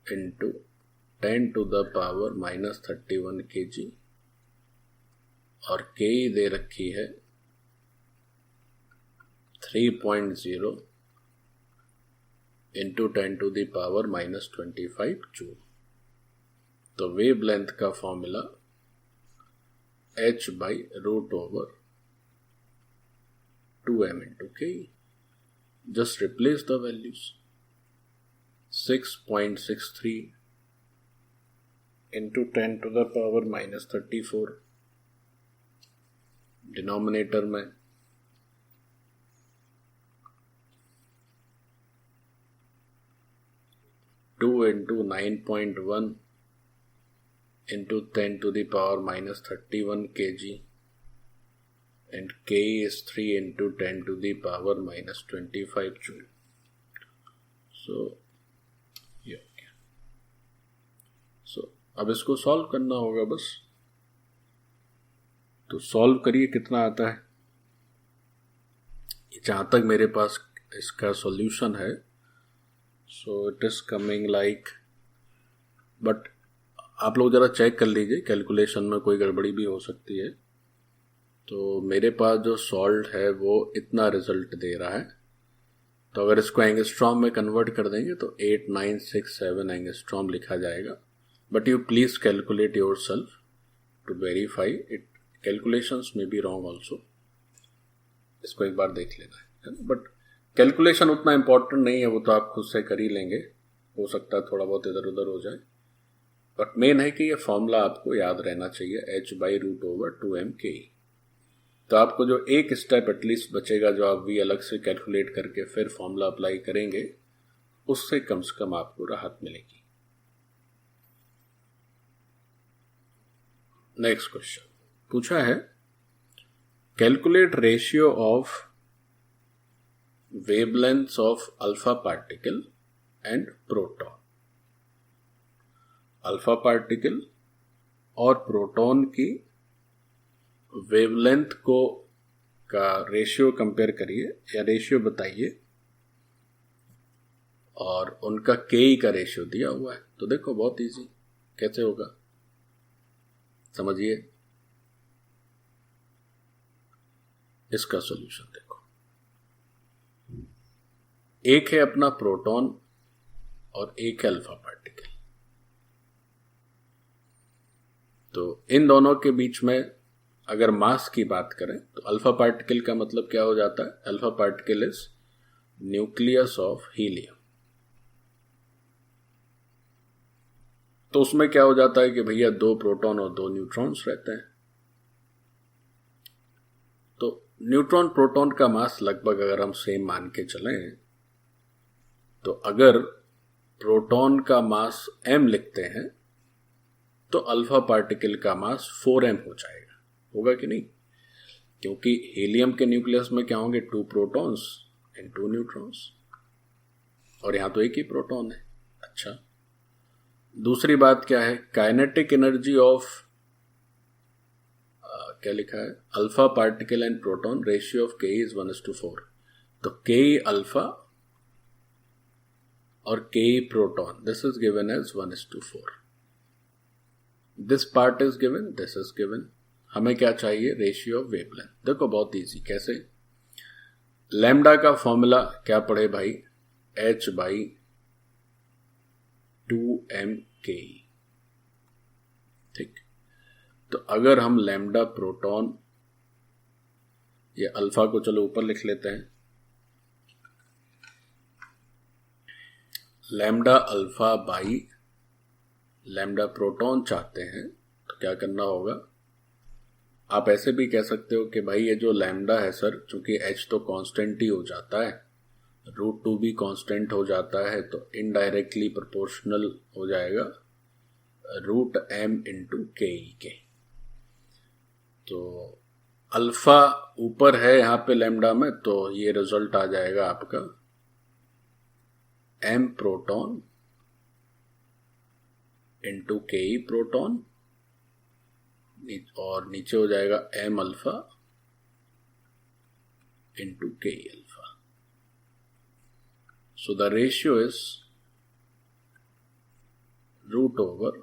इंटू 10⁻⁻31 kg और k दे रखी है 3.0 इंटू 10⁻⁻25 जूल। तो वेव लेंथ का formula h/√2m into k। Just replace the values। 6.63 into 10⁻⁻34 denominator में 2 into 9.1 into 10⁻⁻31 kg and k is 3 into 10⁻⁻25 joule। So अब इसको सॉल्व करना होगा बस। तो सॉल्व करिए, कितना आता है। जहां तक मेरे पास इसका सॉल्यूशन है, so it is coming like, but आप लोग जरा चेक कर लीजिए, कैलकुलेशन में कोई गड़बड़ी भी हो सकती है। तो मेरे पास जो सॉल्ट है वो इतना रिजल्ट दे रहा है। तो अगर इसको एंगस्ट्रॉम में कन्वर्ट कर देंगे तो 8967 एंगस्ट्रॉम लिखा जाएगा। But you please calculate yourself to verify it, calculations में बी रॉन्ग ऑल्सो। इसको एक बार देख लेना है, बट कैलकुलेशन उतना इंपॉर्टेंट नहीं है, वो तो आप खुद से कर ही लेंगे। हो सकता है थोड़ा बहुत इधर उधर हो जाए, बट मेन है कि ये फॉर्मूला आपको याद रहना चाहिए, h/√2m/k। तो आपको जो एक स्टेप एटलीस्ट बचेगा, जो आप v अलग से कैलकुलेट करके फिर फॉर्मूला अप्लाई करेंगे, उससे कम से कम आपको राहत मिलेगी। नेक्स्ट क्वेश्चन पूछा है, calculate ratio of wavelengths of alpha particle and proton. Alpha particle और प्रोटॉन की वेवलेंथ को का रेशियो कंपेयर करिए, या रेशियो बताइए, और उनका के का रेशियो दिया हुआ है। तो देखो बहुत इजी, कैसे होगा समझिए। इसका सॉल्यूशन देखो, एक है अपना प्रोटॉन और एक है अल्फा पार्टिकल। तो इन दोनों के बीच में अगर मास की बात करें तो अल्फा पार्टिकल का मतलब क्या हो जाता है, alpha particle is nucleus of helium. तो उसमें क्या हो जाता है कि भैया 2 प्रोटॉन और 2 न्यूट्रॉन्स रहते हैं। तो न्यूट्रॉन प्रोटॉन का मास लगभग अगर हम सेम मान के चलें, तो अगर प्रोटॉन का मास m लिखते हैं तो अल्फा पार्टिकल का मास 4m हो जाएगा। होगा कि नहीं, क्योंकि हीलियम के न्यूक्लियस में क्या होंगे, 2 प्रोटॉन्स एंड 2 न्यूट्रॉन्स, और यहां तो एक ही प्रोटॉन है। अच्छा, दूसरी बात क्या है, काइनेटिक एनर्जी ऑफ क्या लिखा है, alpha particle and proton ratio of K is 1:4। तो के अल्फा और K proton, this is given as 1:4। This part is given, this is given. हमें क्या चाहिए, रेशियो ऑफ वेवलेंथ। देखो बहुत इजी, कैसे, लैम्डा का फॉर्मूला क्या पढ़े भाई, h/2mk। ठीक, तो अगर हम लैम्डा प्रोटॉन या अल्फा को चलो ऊपर लिख लेते हैं, lambda alpha by lambda proton चाहते हैं तो क्या करना होगा। आप ऐसे भी कह सकते हो कि भाई ये जो लैम्डा है सर, चूंकि h तो कांस्टेंट ही हो जाता है, √2 भी कांस्टेंट हो जाता है, तो इनडायरेक्टली प्रोपोर्शनल हो जाएगा √m into के। तो अल्फा ऊपर है यहां पे लैम्डा में, तो ये रिजल्ट आ जाएगा आपका m proton into K proton और नीचे हो जाएगा m alpha into K alpha. So the ratio is root over.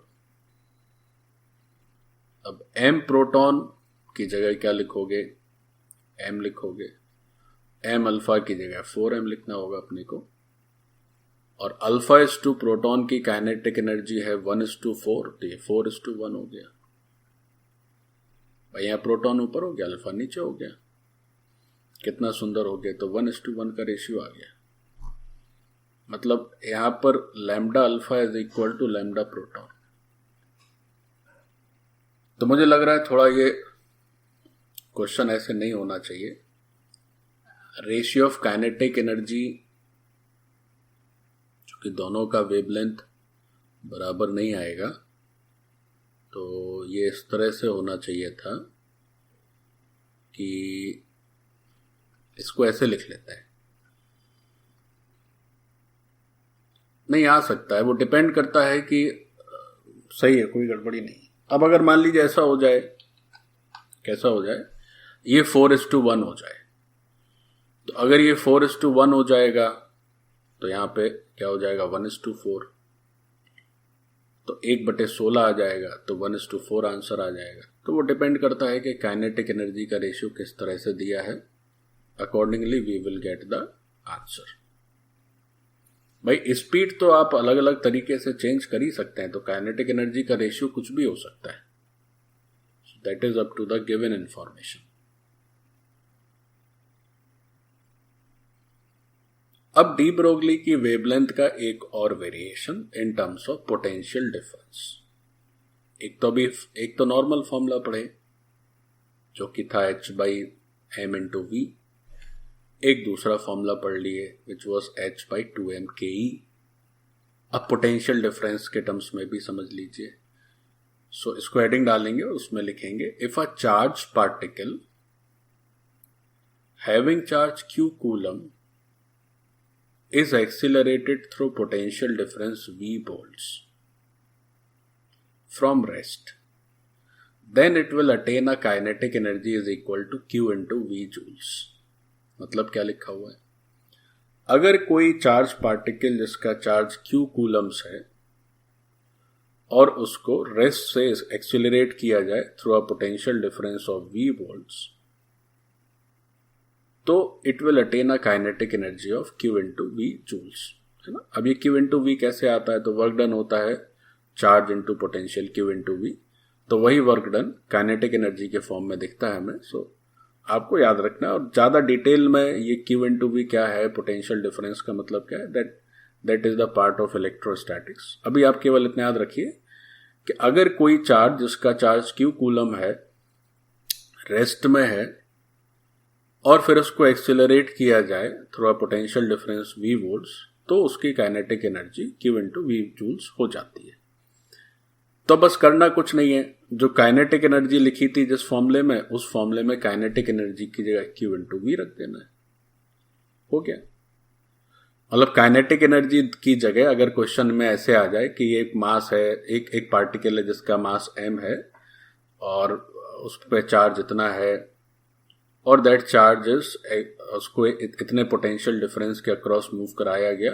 अब m प्रोटॉन की जगह क्या लिखोगे, m लिखोगे, m अल्फा की जगह 4m लिखना होगा अपने को, और अल्फा इज टू प्रोटॉन की काइनेटिक एनर्जी है 1:4, तो ये 4:1 हो गया. भाई यहाँ प्रोटॉन ऊपर हो गया, अल्फा नीचे हो गया, कितना सुंदर हो गया. तो 1:1 का रेशियो आ गया. मतलब यहां पर lambda alpha is equal to lambda proton. तो मुझे लग रहा है थोड़ा ये क्वेश्चन ऐसे नहीं होना चाहिए. रेशियो ऑफ काइनेटिक एनर्जी, चूंकि दोनों का वेवलेंथ बराबर नहीं आएगा, तो ये इस तरह से होना चाहिए था कि इसको ऐसे लिख लेते हैं. नहीं आ सकता है, वो डिपेंड करता है कि सही है, कोई गड़बड़ी नहीं. अब अगर मान लीजिए ऐसा हो जाए, कैसा हो जाए, ये 4:1 हो जाए, तो अगर ये 4:1 हो जाएगा तो यहां पे क्या हो जाएगा 1:4, तो 1/16 आ जाएगा, तो 1:4 आंसर आ जाएगा. तो वो डिपेंड करता है कि काइनेटिक एनर्जी का रेशियो किस तरह से दिया है. Accordingly we will get the answer. भाई स्पीड तो आप अलग अलग तरीके से चेंज कर ही सकते हैं, तो काइनेटिक एनर्जी का रेशियो कुछ भी हो सकता है. That is up to the given information. अब डी ब्रोगली की वेवलेंथ का एक और variation in terms of potential difference. एक तो नॉर्मल फॉर्मूला पढ़े जो कि था h/m इंटू वी. एक दूसरा फॉर्मूला पढ़ लिए विच वॉज h/2m ke. अब पोटेंशियल डिफरेंस के टर्म्स में भी समझ लीजिए. सो इसको हेडिंग डालेंगे और उसमें लिखेंगे if a charge particle having charge q coulomb is accelerated through potential difference v volts from rest, then it will attain a kinetic energy is equal to q into v joules. मतलब क्या लिखा हुआ है, अगर कोई चार्ज पार्टिकल जिसका चार्ज q कूलम्स है और उसको रेस्ट से एक्सिलरेट किया जाए through a potential difference of v volts, तो it will attain a kinetic energy of Q into we joules, है ना. अब ये Q इंटू वी कैसे आता है, तो वर्क डन होता है charge into potential Q into v, तो वही वर्क डन काइनेटिक एनर्जी के फॉर्म में दिखता है हमें. सो आपको याद रखना है. और ज्यादा डिटेल में ये Q इंटू वी क्या है, पोटेंशियल डिफरेंस का मतलब क्या है, that is the part of electrostatics. अभी आप केवल इतना याद रखिए कि अगर कोई चार्ज जिसका चार्ज Q कूलम है रेस्ट में है और फिर उसको एक्सिलरेट किया जाए through a potential difference v volts, तो उसकी kinetic energy Q into we joules हो जाती है. तो बस करना कुछ नहीं है, जो काइनेटिक एनर्जी लिखी थी जिस फॉर्मूले में, उस फॉर्मूले में काइनेटिक एनर्जी की जगह Q इंटू वी रख देना है. हो गया. मतलब काइनेटिक एनर्जी की जगह अगर क्वेश्चन में ऐसे आ जाए कि एक मास है, एक पार्टिकल है जिसका मास m है और उस पर चार्ज इतना है और दैट चार्जेस उसको इतने पोटेंशियल डिफरेंस के अक्रॉस मूव कराया गया,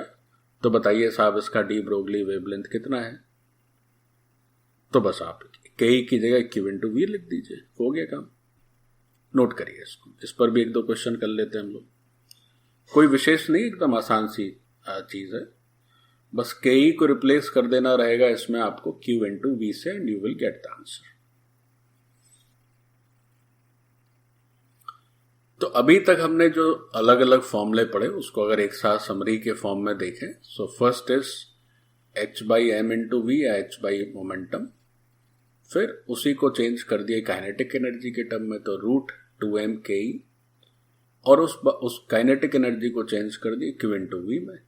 तो बताइए साहब इसका डी ब्रोगली वेवलेंथ कितना है. तो बस आप के की जगह Q इंटू वी लिख दीजिए, हो गया काम. नोट करिए इसको. इस पर भी एक दो क्वेश्चन कर लेते हैं हम लोग. कोई विशेष नहीं, एकदम आसान सी चीज है. बस के को रिप्लेस कर देना रहेगा इसमें आपको Q इंटू वी से, and you will get the answer. तो अभी तक हमने जो अलग अलग फॉर्मूले पढ़े उसको अगर एक साथ समरी के फॉर्म में देखें, so first is h/m into v या h बाई मोमेंटम. फिर उसी को चेंज कर दिए काइनेटिक एनर्जी के टर्म में, तो √2m ke, और उस काइनेटिक एनर्जी को चेंज कर दिए Q इंटू वी में.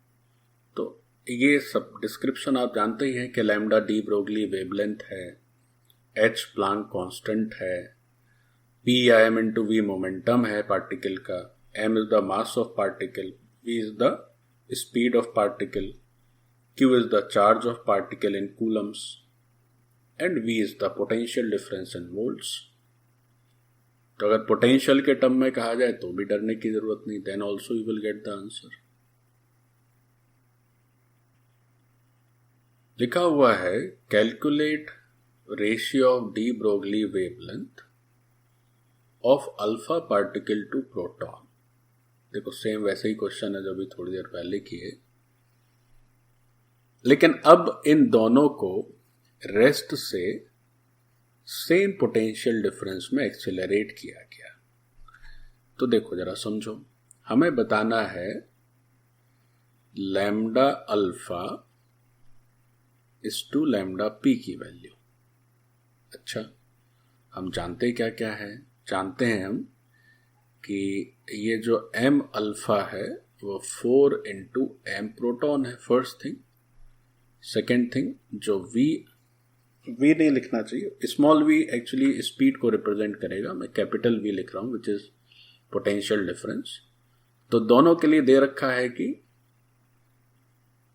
तो ये सब डिस्क्रिप्शन आप जानते ही हैं कि लैम्डा डी ब्रोगली वेवलेंथ है, h प्लांक कांस्टेंट है, P या m इंटू वी मोमेंटम है पार्टिकल का, m is the mass of particle, v is the speed of particle, q is the charge of particle in Coulomb's, and V is the potential difference in volts. तो अगर पोटेंशियल के टर्म में कहा जाए तो भी डरने की जरूरत नहीं, then also you will get the answer. लिखा हुआ है calculate ratio of de Broglie wavelength of alpha particle to proton. देखो सेम वैसे ही क्वेश्चन है जो अभी थोड़ी देर पहले किए, लेकिन अब इन दोनों को रेस्ट से सेम पोटेंशियल डिफरेंस में एक्सेलरेट किया गया। तो देखो जरा समझो, हमें बताना है lambda alpha is to lambda p की वैल्यू। अच्छा, हम जानते क्या क्या है? जानते हैं हम कि ये जो m अल्फा है वो 4 इंटू एम प्रोटॉन है, फर्स्ट थिंग। सेकेंड थिंग, जो v नहीं लिखना चाहिए, स्मॉल v एक्चुअली स्पीड को रिप्रेजेंट करेगा, मैं कैपिटल V लिख रहा हूं विच इज पोटेंशियल डिफरेंस। तो दोनों के लिए दे रखा है कि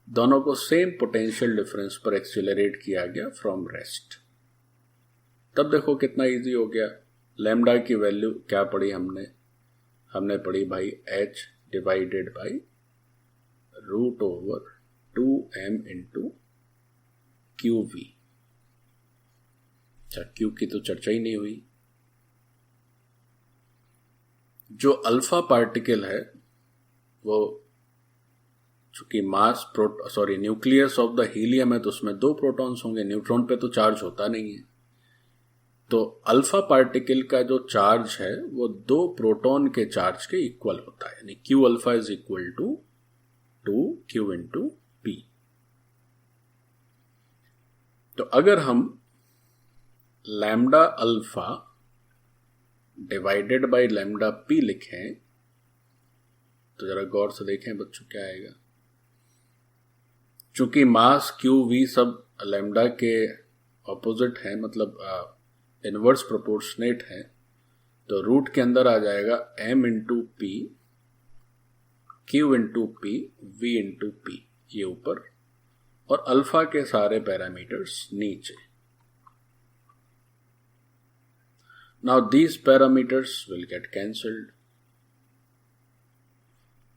दोनों को सेम पोटेंशियल डिफरेंस पर एक्सेलरेट किया गया फ्रॉम रेस्ट। तब देखो कितना इजी हो गया। लैम्डा की वैल्यू क्या पढ़ी हमने पढ़ी भाई h divided by root over 2m into q v. अच्छा, क्यू की तो चर्चा ही नहीं हुई। जो अल्फा पार्टिकल है वो चूंकि न्यूक्लियस ऑफ द हीलियम है तो उसमें 2 प्रोटॉन्स होंगे, न्यूट्रॉन पे तो चार्ज होता नहीं है। तो अल्फा पार्टिकल का जो चार्ज है वो 2 प्रोटॉन के चार्ज के इक्वल होता है, यानी q alpha is equal to 2q into p. तो अगर हम lambda alpha divided by lambda p लिखें तो जरा गौर से देखें बच्चों क्या आएगा। चूंकि मास क्यू वी सब लैम्डा के ऑपोजिट है, मतलब इनवर्स प्रोपोर्शनेट है, तो रूट के अंदर आ जाएगा m into p, q into p, v into p, ये ऊपर, और अल्फा के सारे पैरामीटर्स नीचे। Now these parameters will get cancelled.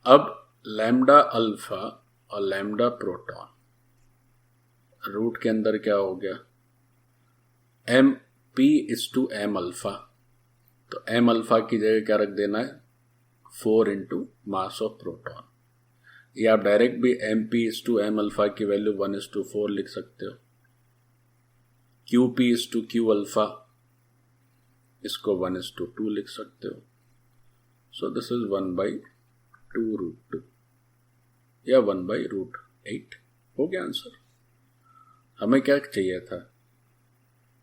अब लैम्डा अल्फा और लैम्डा प्रोटॉन, रूट के अंदर क्या हो गया, m p is to m alpha. तो m अल्फा की जगह क्या रख देना है, 4 इंटू मास ऑफ प्रोटॉन। या आप डायरेक्ट भी m p is to m alpha की वैल्यू 1:4 लिख सकते हो। q p is to q alpha, इसको 1:2 लिख सकते हो। सो दिस इज 1/2√2 या 1/√8। हो गया आंसर। हमें क्या चाहिए था,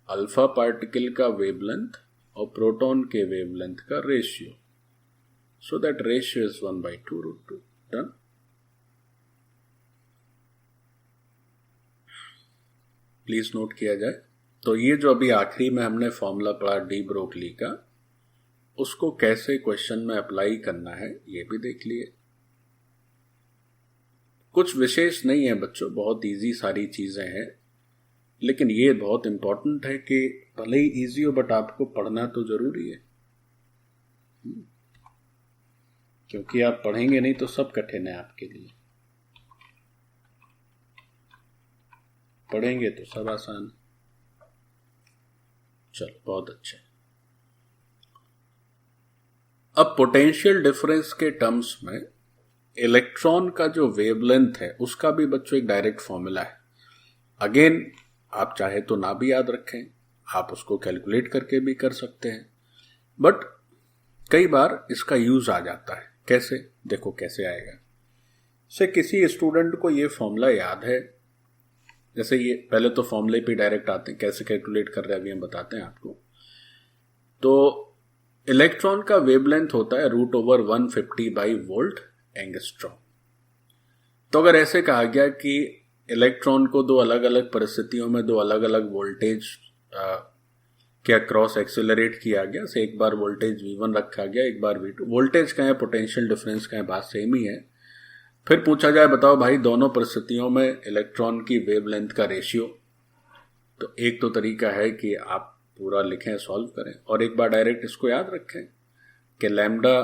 अल्फा पार्टिकल का वेवलेंथ और प्रोटॉन के वेवलेंथ का ratio. So that ratio is 1/2√2। Done. Please note किया जाए। तो ये जो अभी आखिरी में हमने फॉर्मूला पढ़ा डी ब्रोगली का, उसको कैसे क्वेश्चन में अप्लाई करना है ये भी देख लिए। कुछ विशेष नहीं है बच्चों, बहुत इजी सारी चीजें हैं, लेकिन ये बहुत इंपॉर्टेंट है कि भले ही इजी हो बट आपको पढ़ना तो जरूरी है, क्योंकि आप पढ़ेंगे नहीं तो सब कठिन है आपके लिए, पढ़ेंगे तो सब आसान। चलो बहुत अच्छे। अब पोटेंशियल डिफरेंस के टर्म्स में इलेक्ट्रॉन का जो वेवलेंथ है उसका भी बच्चों एक डायरेक्ट फॉर्मूला है। अगेन आप चाहे तो ना भी याद रखें, आप उसको कैलकुलेट करके भी कर सकते हैं, बट कई बार इसका यूज आ जाता है। कैसे, देखो कैसे आएगा। से किसी स्टूडेंट को ये फॉर्मूला याद है, जैसे ये पहले तो फॉर्मूले पे डायरेक्ट आते हैं, कैसे कैलकुलेट कर रहे हैं अभी हम बताते हैं आपको। तो इलेक्ट्रॉन का वेवलेंथ होता है √150/volt एंगस्ट्रॉम। तो अगर ऐसे कहा गया कि इलेक्ट्रॉन को 2 अलग अलग परिस्थितियों में 2 अलग अलग वोल्टेज के अक्रॉस एक्सेलरेट किया गया, से एक बार वोल्टेज V1 रखा गया, एक बार V2, वोल्टेज का है, पोटेंशियल डिफरेंस का है, बात सेम ही है। फिर पूछा जाए बताओ भाई दोनों परिस्थितियों में इलेक्ट्रॉन की वेवलेंथ का रेशियो, तो एक तो तरीका है कि आप पूरा लिखें, सॉल्व करें, और एक बार डायरेक्ट इसको याद रखें कि lambda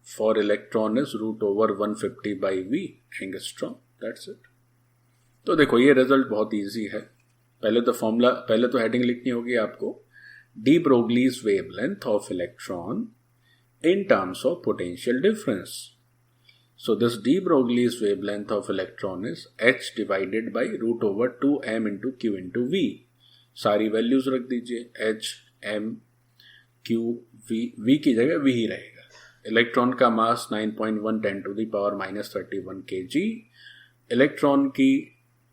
for electron is √150/V angstrom, that's it. तो देखो ये रिजल्ट बहुत इजी है। पहले तो हेडिंग लिखनी होगी आपको, D Broglie's wavelength of electron in terms of potential difference. So this de Broglie's wavelength of electron is h divided by √2m into q into v. सारी वैल्यूज रख दीजिए, h, m, q, v की जगह v ही रहेगा। इलेक्ट्रॉन का मास 9.1 10⁻³ kg, इलेक्ट्रॉन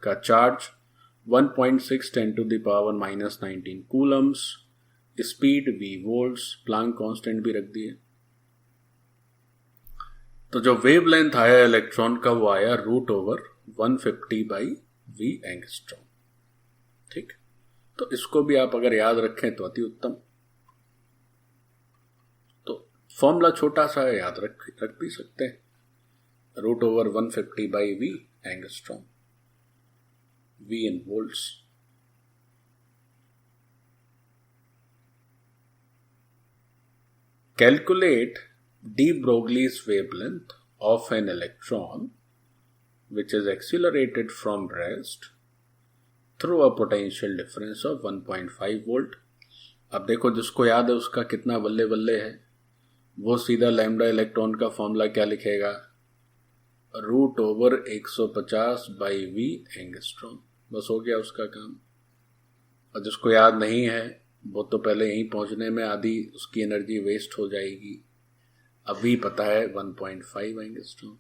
का charge 1.6 10⁻⁻19 Coulomb's, speed v volts, Planck constant भी रख दिए। तो जो वेवलेंथ आया इलेक्ट्रॉन का वो आया √150/V एंगस्ट्रॉम। ठीक, तो इसको भी आप अगर याद रखें तो अति उत्तम। तो फॉर्मूला छोटा सा है, याद रख भी सकते हैं, √150/V angstrom, V in volts. Calculate de Broglie's wavelength of an electron which is accelerated from rest through a potential difference of 1.5 volt। अब देखो जिसको याद है उसका कितना बल्ले बल्ले है, वो सीधा लैम्डा इलेक्ट्रॉन का फॉर्मूला क्या लिखेगा, √150/V एंगस्ट्रॉम। बस हो गया उसका काम। और जिसको याद नहीं है वो तो पहले यहीं पहुंचने में आधी उसकी एनर्जी वेस्ट हो जाएगी। अभी पता है 1.5 एंगस्ट्रॉम।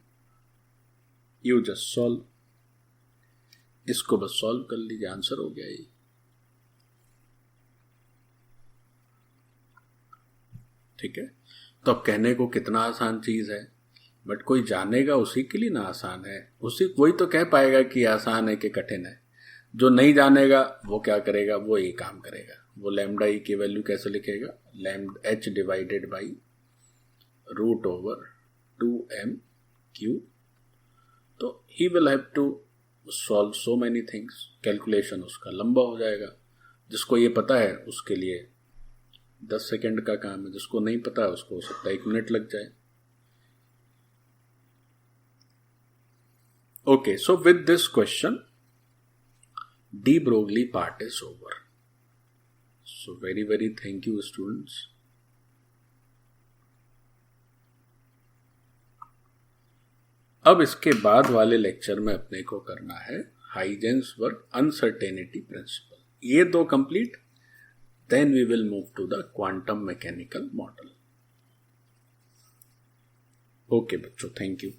यू जस्ट सॉल्व, इसको बस सॉल्व कर लीजिए, आंसर हो गया ये। ठीक है, तो अब कहने को कितना आसान चीज है, बट कोई जानेगा उसी के लिए ना आसान है, वही तो कह पाएगा कि आसान है कि कठिन है। जो नहीं जानेगा वो क्या करेगा, वो ये काम करेगा, वो लैम्डा ई की वैल्यू कैसे लिखेगा, h डिवाइडेड बाई √2m/q। तो he will have to solve so many things, calculation उसका लंबा हो जाएगा। जिसको ये पता है उसके लिए 10 सेकंड का काम है, जिसको नहीं पता है उसको हो सकता है 1 मिनट लग जाए। Okay, so with this question de Broglie part is over. So very thank you students. अब इसके बाद वाले लेक्चर में अपने को करना है हाइजेंसबर्ग अनसर्टेनिटी प्रिंसिपल। ये दो complete, then we will move to the quantum mechanical model. Okay बच्चों, थैंक यू।